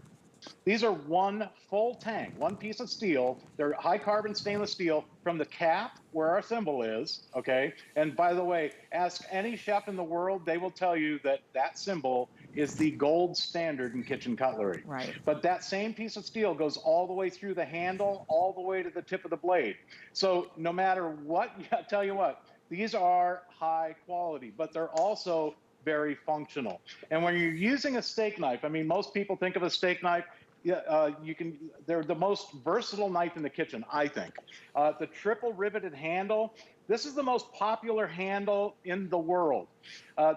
Speaker 4: these are one full tang, one piece of steel. They're high carbon stainless steel from the cap where our symbol is, okay? And by the way, ask any chef in the world, they will tell you that that symbol is the gold standard in kitchen cutlery.
Speaker 2: Right.
Speaker 4: But that same piece of steel goes all the way through the handle, all the way to the tip of the blade. So no matter what, I tell you what, these are high quality, but they're also very functional. And when you're using a steak knife, I mean, most people think of a steak knife, they're the most versatile knife in the kitchen, I think. The triple riveted handle, this is the most popular handle in the world.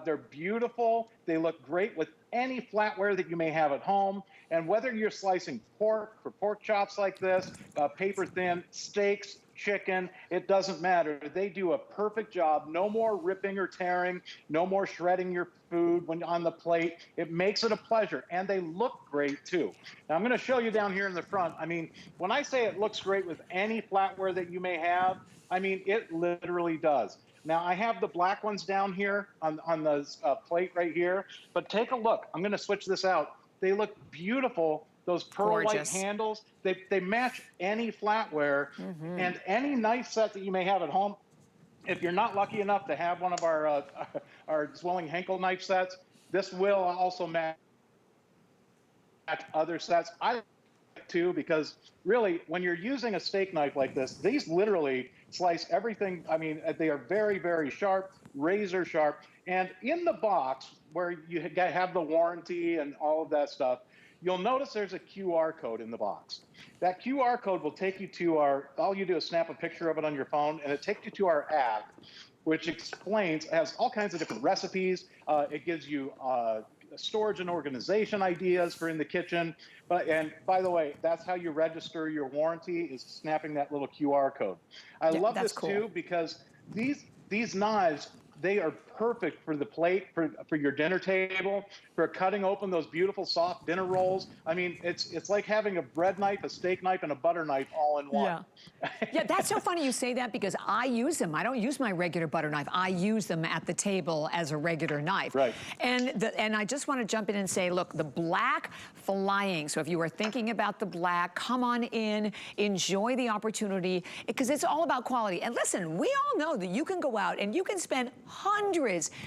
Speaker 4: They're beautiful. They look great with any flatware that you may have at home. And whether you're slicing pork for pork chops like this, paper thin, steaks, chicken, it doesn't matter. They do a perfect job. No more ripping or tearing, no more shredding your food when on the plate. It makes it a pleasure, and they look great too. Now I'm going to show you down here in the front. I mean, when I say it looks great with any flatware that you may have, I mean, it literally does. Now I have the black ones down here on the plate right here, but take a look. I'm going to switch this out. They look beautiful. Those pearl white handles, they match any flatware and any knife set that you may have at home. If you're not lucky enough to have one of our Zwilling Henkel knife sets, this will also match other sets. I like it too, because really, when you're using a steak knife like this, these literally slice everything. I mean, they are very, very sharp, razor sharp. And in the box where you have the warranty and all of that stuff, you'll notice there's a QR code in the box. That QR code will take you to all you do is snap a picture of it on your phone, and it takes you to our app, which has all kinds of different recipes. It gives you storage and organization ideas for in the kitchen. And by the way, that's how you register your warranty, is snapping that little QR code. I love this too, because these knives, they are perfect for the plate, for your dinner table, for cutting open those beautiful soft dinner rolls. I mean, it's like having a bread knife, a steak knife, and a butter knife all in one.
Speaker 2: Yeah. Yeah, that's so funny you say that, because I use them. I don't use my regular butter knife. I use them at the table as a regular knife.
Speaker 4: Right.
Speaker 2: And I just want to jump in and say, look, the black flying. So if you are thinking about the black, come on in, enjoy the opportunity, because it's all about quality. And listen, we all know that you can go out and you can spend hundreds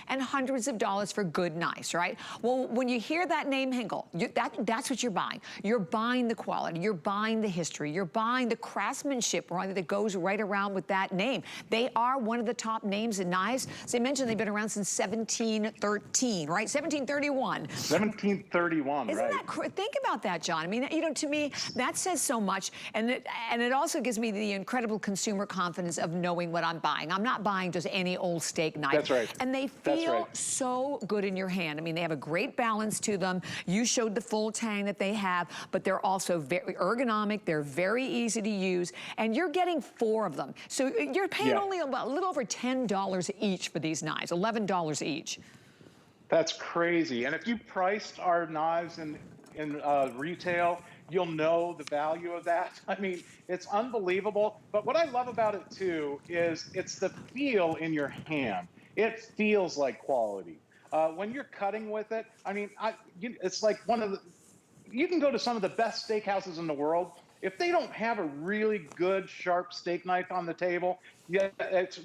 Speaker 2: and hundreds of dollars for good knives, right? Well, when you hear that name Henkel, that's what you're buying. You're buying the quality, you're buying the history, you're buying the craftsmanship, right, that goes right around with that name. They are one of the top names in knives. As I mentioned, they've been around since 1713, right? 1731.
Speaker 4: 1731,
Speaker 2: Isn't that think about that, John. I mean, you know, to me, that says so much, and it also gives me the incredible consumer confidence of knowing what I'm buying. I'm not buying just any old steak knife.
Speaker 4: That's right.
Speaker 2: And they feel so good in your hand. I mean, they have a great balance to them. You showed the full tang that they have, but they're also very ergonomic. They're very easy to use, and you're getting 4 of them. So you're paying only about a little over $10 each for these knives, $11 each.
Speaker 4: That's crazy. And if you priced our knives in retail, you'll know the value of that. I mean, it's unbelievable. But what I love about it too is it's the feel in your hand. It feels like quality. When you're cutting with it, I mean, it's like you can go to some of the best steakhouses in the world. If they don't have a really good, sharp steak knife on the table, it's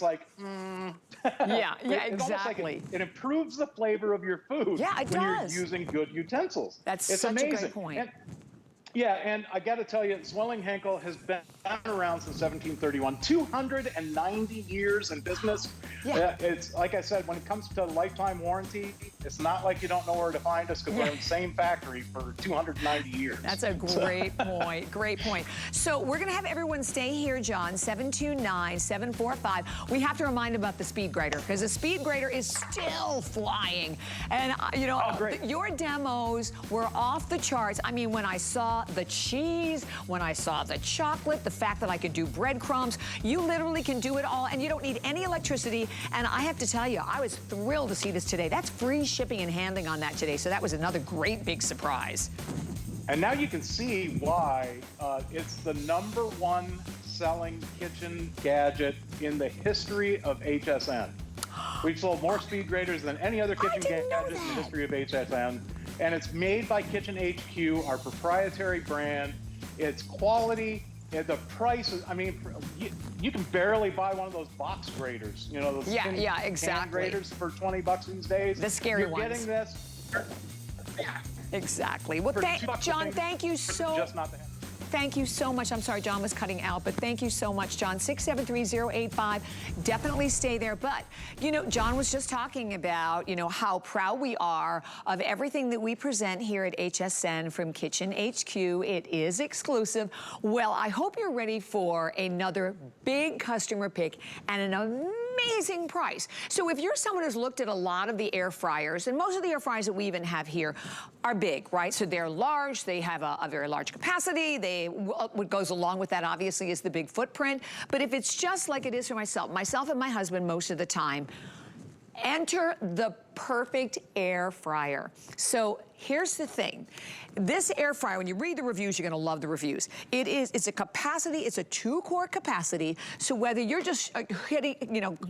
Speaker 4: like,
Speaker 2: Yeah,
Speaker 4: exactly. Like it improves the flavor of your food when you're using good utensils.
Speaker 2: It's such
Speaker 4: amazing.
Speaker 2: A great point.
Speaker 4: And I got to tell you, Zwilling Henkel has been around since 1731, 290 years in business.
Speaker 2: Yeah.
Speaker 4: It's like I said, when it comes to lifetime warranty, it's not like you don't know where to find us, because we're in the same factory for 290 years.
Speaker 2: That's a great point. Great point. So we're going to have everyone stay here, John, 729-745. We have to remind about the Speedgrider, because the Speedgrider is still flying. And, you know, your demos were off the charts. I mean, when I saw the cheese, when I saw the chocolate, the fact that I could do breadcrumbs. You literally can do it all, and you don't need any electricity. And I have to tell you, I was thrilled to see this today. That's free shipping and handling on that today, so that was another great big surprise.
Speaker 4: And now you can see why it's the #1 selling kitchen gadget in the history of HSN. We've sold more Speedgriders than any other kitchen gadget in the history of HSN. And it's made by Kitchen HQ, our proprietary brand. It's quality. And the price is, I mean, you can barely buy one of those box graters, you know, those can graters for 20 bucks these days.
Speaker 2: The scary ones.
Speaker 4: You're getting this.
Speaker 2: Exactly. Well, John, thank you so much. Thank you so much. I'm sorry, John was cutting out, but thank you so much, John. 673-085. Definitely stay there. But, you know, John was just talking about, you know, how proud we are of everything that we present here at HSN from Kitchen HQ. It is exclusive. Well, I hope you're ready for another big customer pick and an amazing price. So if you're someone who's looked at a lot of the air fryers, and most of the air fryers that we even have here are big, right? So they're large, they have a very large capacity, what goes along with that obviously is the big footprint. But if it's just like it is for myself and my husband most of the time, enter the perfect air fryer. So here's the thing. This air fryer, when you read the reviews, you're gonna love the reviews. It's a capacity, it's a 2-quart capacity. So whether you're just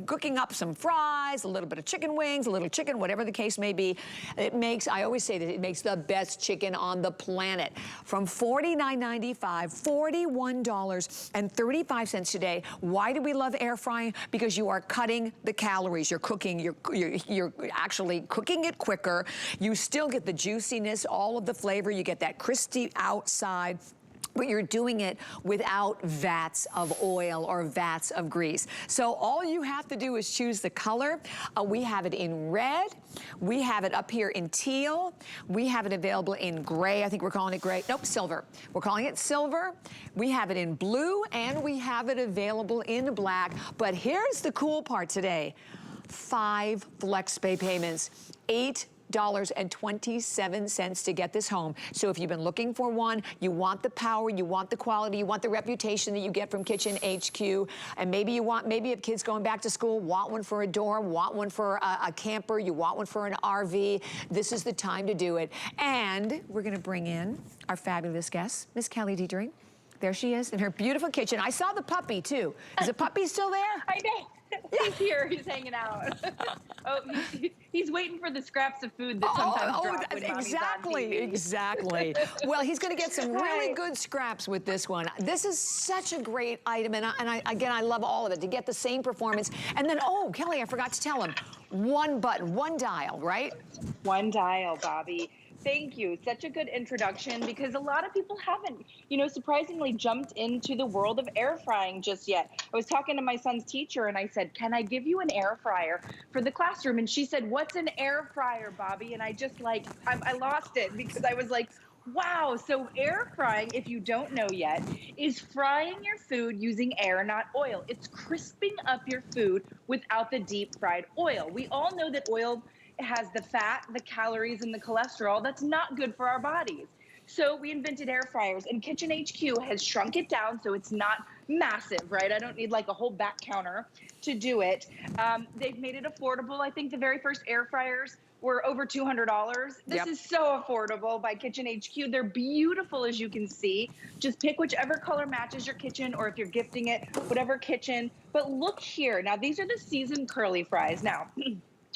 Speaker 2: cooking up some fries, a little bit of chicken wings, a little chicken, whatever the case may be, I always say that it makes the best chicken on the planet. From $49.95, $41.35 today. Why do we love air frying? Because you are cutting the calories. You're cooking, you're actually cooking it quicker. You still get the juiciness, all of the flavor. You get that crispy outside, but you're doing it without vats of oil or vats of grease. So all you have to do is choose the color. We have it in red. We have it up here in teal. We have it available in gray. I think we're calling it gray. Nope, silver. We're calling it silver. We have it in blue, and we have it available in black. But here's the cool part today. 5 flex pay payments, $8.27 to get this home. So if you've been looking for one, you want the power, you want the quality, you want the reputation that you get from Kitchen HQ, and maybe if kids going back to school, want one for a dorm, want one for a camper, you want one for an RV, this is the time to do it. And we're gonna bring in our fabulous guest, Miss Kelly Diedring. There she is in her beautiful kitchen. I saw the puppy too. Is the puppy still there?
Speaker 8: I know. He's here. He's hanging out. He's waiting for the scraps of food that sometimes drop when Mommy's on TV.
Speaker 2: Exactly. Well, he's going to get some really good scraps with this one. This is such a great item, and I love all of it to get the same performance. And then, oh, Kelly, I forgot to tell him, one button, one dial, right?
Speaker 8: One dial, Bobby. Thank you. Such a good introduction, because a lot of people haven't, surprisingly jumped into the world of air frying just yet. I was talking to my son's teacher and I said, can I give you an air fryer for the classroom? And she said, what's an air fryer, Bobby? And I just I lost it, because I was like, wow. So air frying, if you don't know yet, is frying your food using air, not oil. It's crisping up your food without the deep fried oil. We all know that oil has the fat, the calories, and the cholesterol that's not good for our bodies. So we invented air fryers, and Kitchen HQ has shrunk it down so it's not massive, right? I don't need like a whole back counter to do it. They've made it affordable. I think the very first air fryers were over $200. This is so affordable by Kitchen HQ. They're beautiful, as you can see. Just pick whichever color matches your kitchen, or if you're gifting it, whatever kitchen. But look here. Now, these are the seasoned curly fries. Now,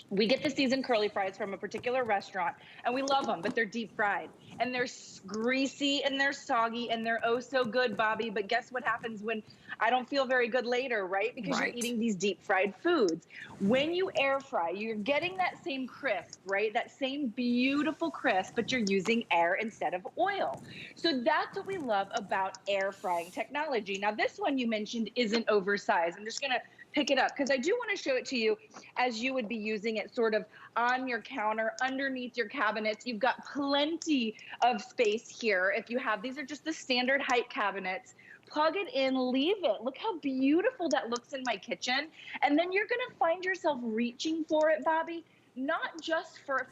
Speaker 8: we get the seasoned curly fries from a particular restaurant, and we love them, but they're deep fried. And they're greasy, and they're soggy, and they're oh so good, Bobby. But guess what happens when I don't feel very good later, right? Because you're eating these deep fried foods. When you air fry, you're getting that same crisp, right? That same beautiful crisp, but you're using air instead of oil. So that's what we love about air frying technology. Now, this one you mentioned isn't oversized. I'm just gonna pick it up, because I do want to show it to you as you would be using it sort of on your counter, underneath your cabinets. You've got plenty of space here. If you have, these are just the standard height cabinets. Plug it in, leave it. Look how beautiful that looks in my kitchen. And then you're going to find yourself reaching for it, Bobby, not just for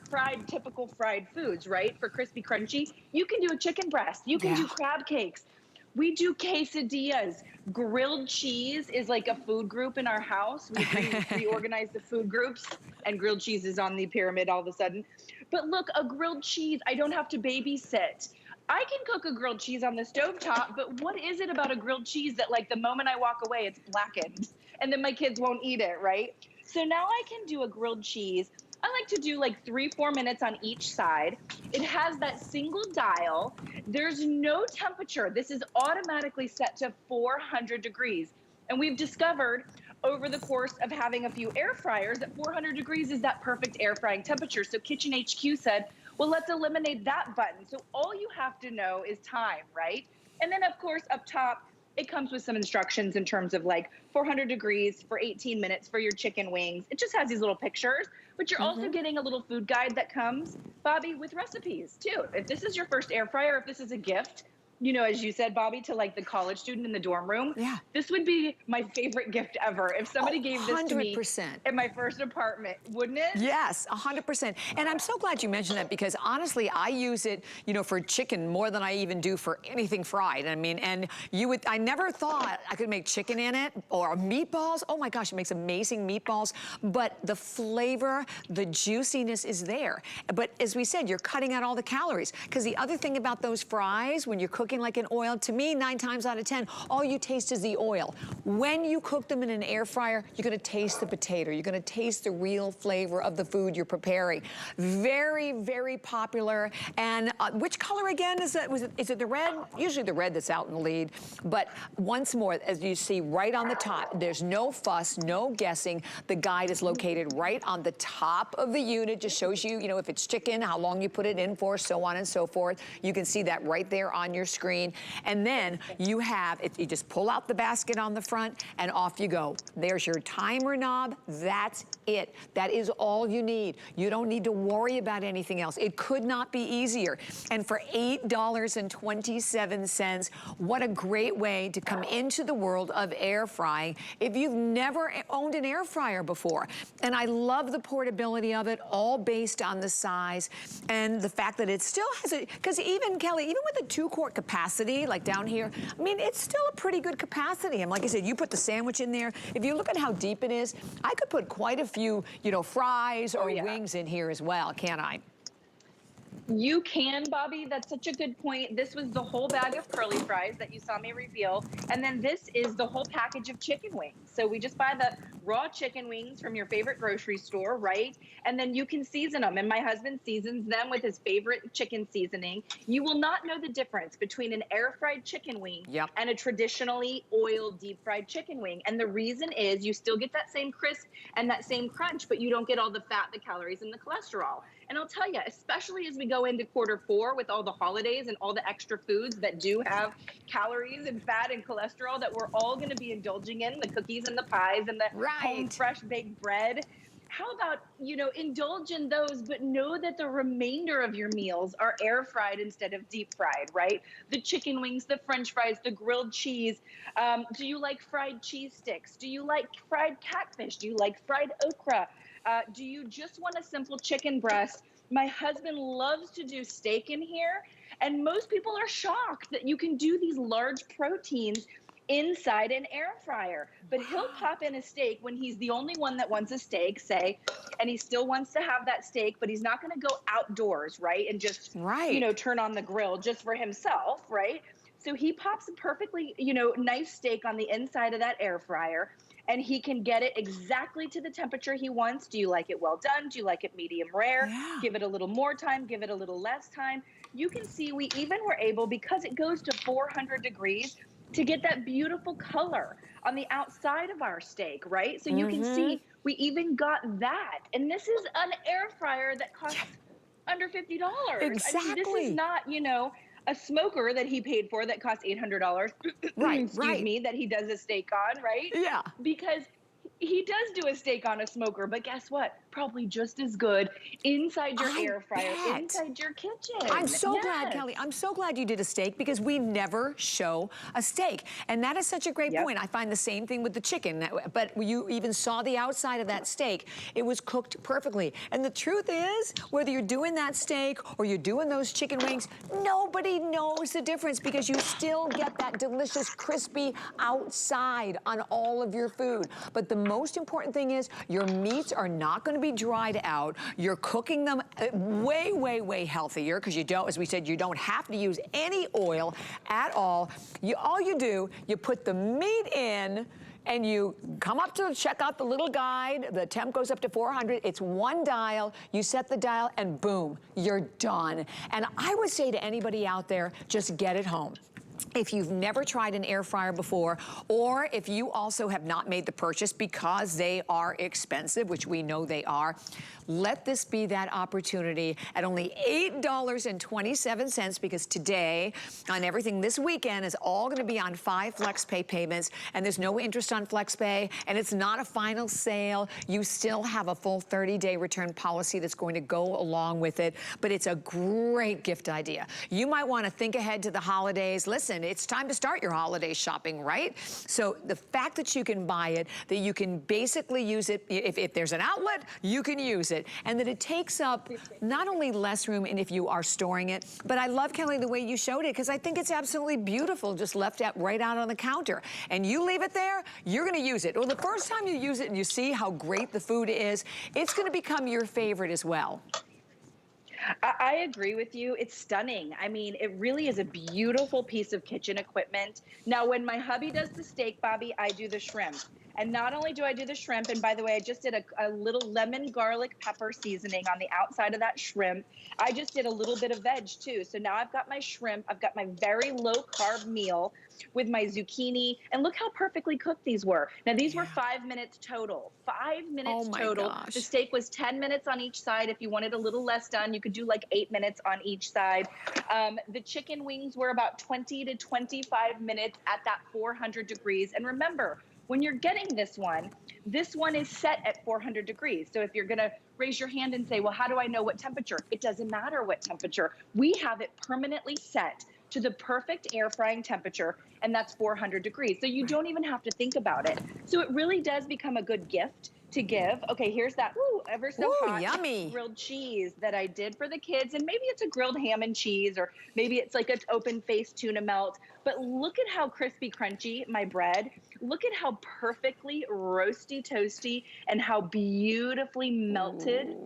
Speaker 8: typical fried foods, right? For crispy, crunchy, you can do a chicken breast. You can do crab cakes. We do quesadillas. Grilled cheese is like a food group in our house. We reorganized the food groups, and grilled cheese is on the pyramid all of a sudden. But look, a grilled cheese, I don't have to babysit. I can cook a grilled cheese on the stovetop, but what is it about a grilled cheese that like the moment I walk away, it's blackened and then my kids won't eat it, right? So now I can do a grilled cheese. I like to do like 3-4 minutes on each side. It has that single dial. There's no temperature. This is automatically set to 400 degrees. And we've discovered over the course of having a few air fryers that 400 degrees is that perfect air frying temperature. So Kitchen HQ said, well, let's eliminate that button. So all you have to know is time, right? And then of course up top, it comes with some instructions in terms of like 400 degrees for 18 minutes for your chicken wings. It just has these little pictures, but you're also getting a little food guide that comes, Bobby, with recipes too. If this is your first air fryer, if this is a gift, you know, as you said, Bobby, to like the college student in the dorm room, this would be my favorite gift ever. If somebody gave this to me in my first apartment, wouldn't it?
Speaker 2: Yes, 100%. And I'm so glad you mentioned that because honestly, I use it, you know, for chicken more than I even do for anything fried. I mean, and I never thought I could make chicken in it or meatballs. Oh my gosh, it makes amazing meatballs. But the flavor, the juiciness is there. But as we said, you're cutting out all the calories. Because the other thing about those fries, when you're cooking like an oil, to me, 9 times out of 10, all you taste is the oil. When you cook them in an air fryer, you're gonna taste the potato. You're gonna taste the real flavor of the food you're preparing. Very, very popular. And which color again is that? Is it the red? Usually the red that's out in the lead. But once more, as you see right on the top, there's no fuss, no guessing. The guide is located right on the top of the unit. Just shows you, you know, if it's chicken, how long you put it in for, so on and so forth. You can see that right there on your screen. And then you have, if you just pull out the basket on the front and off you go. There's your timer knob. That's it. That is all you need. You don't need to worry about anything else. It could not be easier. And for $8.27, what a great way to come into the world of air frying if you've never owned an air fryer before. And I love the portability of it, all based on the size and the fact that it still has a, because even Kelly, even with a 2-quart capacity, like down here, I mean, it's still a pretty good capacity. And like I said, you put the sandwich in there. If you look at how deep it is, I could put quite a few, you know, fries or wings in here as well, can't I?
Speaker 8: You can, Bobby. That's such a good point. This was the whole bag of curly fries that you saw me reveal. And then this is the whole package of chicken wings. So we just buy the raw chicken wings from your favorite grocery store, right? And then you can season them. And my husband seasons them with his favorite chicken seasoning. You will not know the difference between an air fried chicken wing and a traditionally oiled deep fried chicken wing. And the reason is you still get that same crisp and that same crunch, but you don't get all the fat, the calories, and the cholesterol. And I'll tell you, especially as we go into Q4 with all the holidays and all the extra foods that do have calories and fat and cholesterol that we're all going to be indulging in, the cookies and the pies and the home fresh baked bread. How about, you know, indulge in those, but know that the remainder of your meals are air fried instead of deep fried, right? The chicken wings, the French fries, the grilled cheese. Do you like fried cheese sticks? Do you like fried catfish? Do you like fried okra? Do you just want a simple chicken breast? My husband loves to do steak in here, and most people are shocked that you can do these large proteins inside an air fryer. But he'll pop in a steak when he's the only one that wants a steak, say, and he still wants to have that steak, but he's not going to go outdoors, right? And just, you know, turn on the grill just for himself, right? So he pops a perfectly, you know, nice steak on the inside of that air fryer, and he can get it exactly to the temperature he wants. Do you like it well done? Do you like it medium rare? Give it a little more time, give it a little less time. You can see we even were able, because it goes to 400 degrees, to get that beautiful color on the outside of our steak, right? So you can see we even got that. And this is an air fryer that costs under $50.
Speaker 2: Exactly.
Speaker 8: I mean, this is not, you know, a smoker that he paid for that costs $800. Excuse me, that he does a steak on, right?
Speaker 2: Yeah.
Speaker 8: Because He does do a steak on a smoker, but guess what? Probably just as good inside your air fryer, inside your kitchen.
Speaker 2: I'm so glad, Kelly. I'm so glad you did a steak because we never show a steak. And that is such a great point. I find the same thing with the chicken, but you even saw the outside of that steak. It was cooked perfectly. And the truth is, whether you're doing that steak or you're doing those chicken wings, nobody knows the difference because you still get that delicious crispy outside on all of your food. But the most important thing is your meats are not going to be dried out. You're cooking them way, way, way healthier because you don't, as we said, you don't have to use any oil at all. All you do, you put the meat in and you come up to check out the little guide. The temp goes up to 400. It's one dial. You set the dial and boom, you're done. And I would say to anybody out there, just get it home. If you've never tried an air fryer before, or if you also have not made the purchase because they are expensive, which we know they are, let this be that opportunity at only $8.27 because today on everything this weekend is all going to be on 5 FlexPay payments, and there's no interest on FlexPay, and it's not a final sale. You still have a full 30-day return policy that's going to go along with it, but it's a great gift idea. You might want to think ahead to the holidays. Listen, it's time to start your holiday shopping, right? So the fact that you can buy it, that you can basically use it, if there's an outlet, you can use it, and that it takes up not only less room and if you are storing it, but I love, Kelly, the way you showed it because I think it's absolutely beautiful, just left out right out on the counter. And you leave it there, you're gonna use it. Well, the first time you use it and you see how great the food is, it's gonna become your favorite as well.
Speaker 8: I agree with you. It's stunning. I mean, it really is a beautiful piece of kitchen equipment. Now, when my hubby does the steak, Bobby, I do the shrimp. And not only do I do the shrimp, and by the way, I just did a little lemon garlic pepper seasoning on the outside of that shrimp. I just did a little bit of veg too. So now I've got my shrimp, I've got my very low carb meal with my zucchini, and look how perfectly cooked these were. Now these were 5 minutes total, 5 minutes total.
Speaker 2: Gosh.
Speaker 8: The steak was 10 minutes on each side. If you wanted a little less done, you could do like 8 minutes on each side. The chicken wings were about 20 to 25 minutes at that 400 degrees. And remember, when you're getting this one is set at 400 degrees. So if you're gonna raise your hand and say, well, how do I know what temperature? It doesn't matter what temperature. We have it permanently set to the perfect air frying temperature, and that's 400 degrees. So you don't even have to think about it. So it really does become a good gift to give. Okay, here's that ever so hot
Speaker 2: yummy
Speaker 8: grilled cheese that I did for the kids. And maybe it's a grilled ham and cheese, or maybe it's like an open-faced tuna melt. But look at how crispy crunchy my bread. Look at how perfectly roasty toasty and how beautifully melted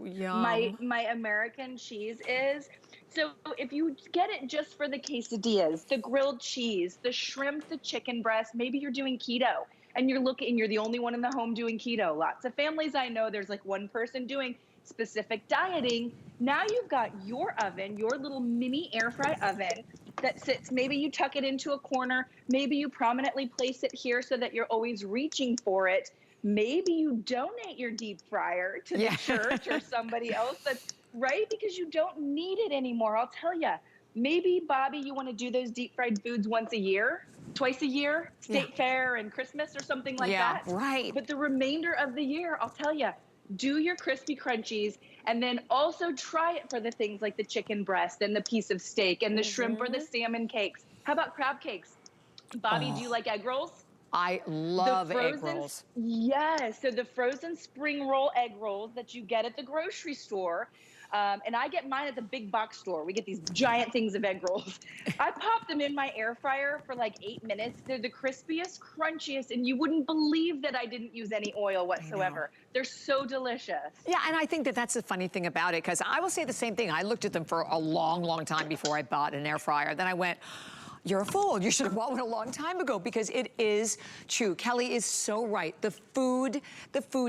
Speaker 8: my American cheese is. So if you get it just for the quesadillas, the grilled cheese, the shrimp, the chicken breast, maybe you're doing keto and you're the only one in the home doing keto. Lots of families I know, there's like one person doing specific dieting. Now you've got your oven, your little mini air fry oven that sits, maybe you tuck it into a corner, maybe you prominently place it here so that you're always reaching for it. Maybe you donate your deep fryer to the church or somebody else that's right, because you don't need it anymore. I'll tell you, maybe, Bobby, you want to do those deep fried foods once a year, twice a year, State Fair and Christmas or something like that.
Speaker 2: Right.
Speaker 8: But the remainder of the year, I'll tell you, do your crispy crunchies, and then also try it for the things like the chicken breast and the piece of steak and the shrimp or the salmon cakes. How about crab cakes? Bobby, do you like egg rolls?
Speaker 2: I love egg rolls.
Speaker 8: Yes, so the frozen spring roll egg rolls that you get at the grocery store, and I get mine at the big box store. We get these giant things of egg rolls. I pop them in my air fryer for like 8 minutes. They're the crispiest, crunchiest, and you wouldn't believe that I didn't use any oil whatsoever. They're so delicious.
Speaker 2: Yeah, and I think that that's the funny thing about it, because I will say the same thing. I looked at them for a long, long time before I bought an air fryer. Then I went, you're a fool. You should have bought one a long time ago, because it is true. Kelly is so right. The food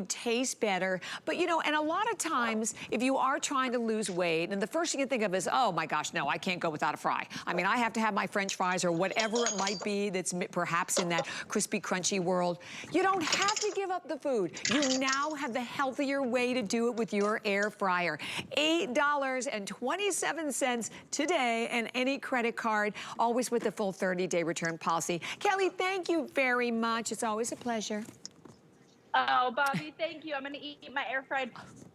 Speaker 2: tastes better. But you know, and a lot of times, if you are trying to lose weight, and the first thing you think of is, oh my gosh, no, I can't go without a fry. I mean, I have to have my French fries or whatever it might be that's perhaps in that crispy, crunchy world. You don't have to give up the food. You now have the healthier way to do it with your air fryer. $8.27 today, and any credit card, always with the full 30-day return policy. Kelly, thank you very much. It's always a pleasure.
Speaker 8: Oh, Bobby, thank you. I'm going to eat my air fried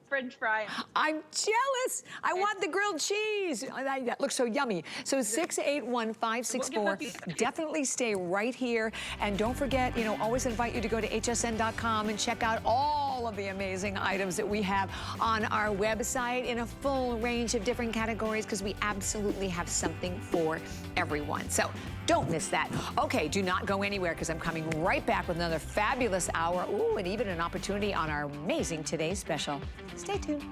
Speaker 8: French fry.
Speaker 2: I'm jealous. I want the grilled cheese. That looks so yummy. So 681-564. Definitely stay right here. And don't forget, you know, always invite you to go to hsn.com and check out all of the amazing items that we have on our website in a full range of different categories, because we absolutely have something for everyone. So don't miss that. Okay, do not go anywhere, because I'm coming right back with another fabulous hour. Ooh, and even an opportunity on our amazing Today Special. Stay tuned.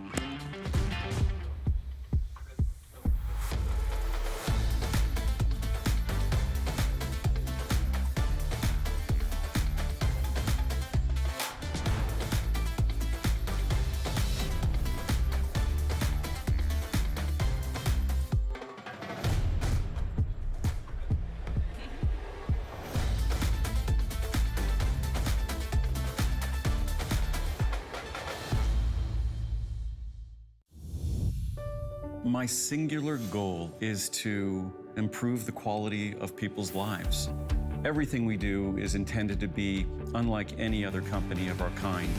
Speaker 9: My singular goal is to improve the quality of people's lives. Everything we do is intended to be unlike any other company of our kind.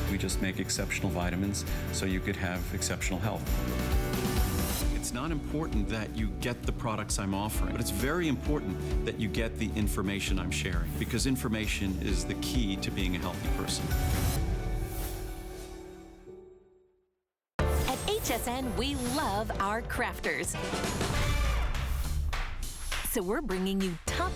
Speaker 9: We just make exceptional vitamins so you could have exceptional health. It's not important that you get the products I'm offering, but it's very important that you get the information I'm sharing, because information is the key to being a healthy person.
Speaker 1: HSN, we love our crafters. So we're bringing you top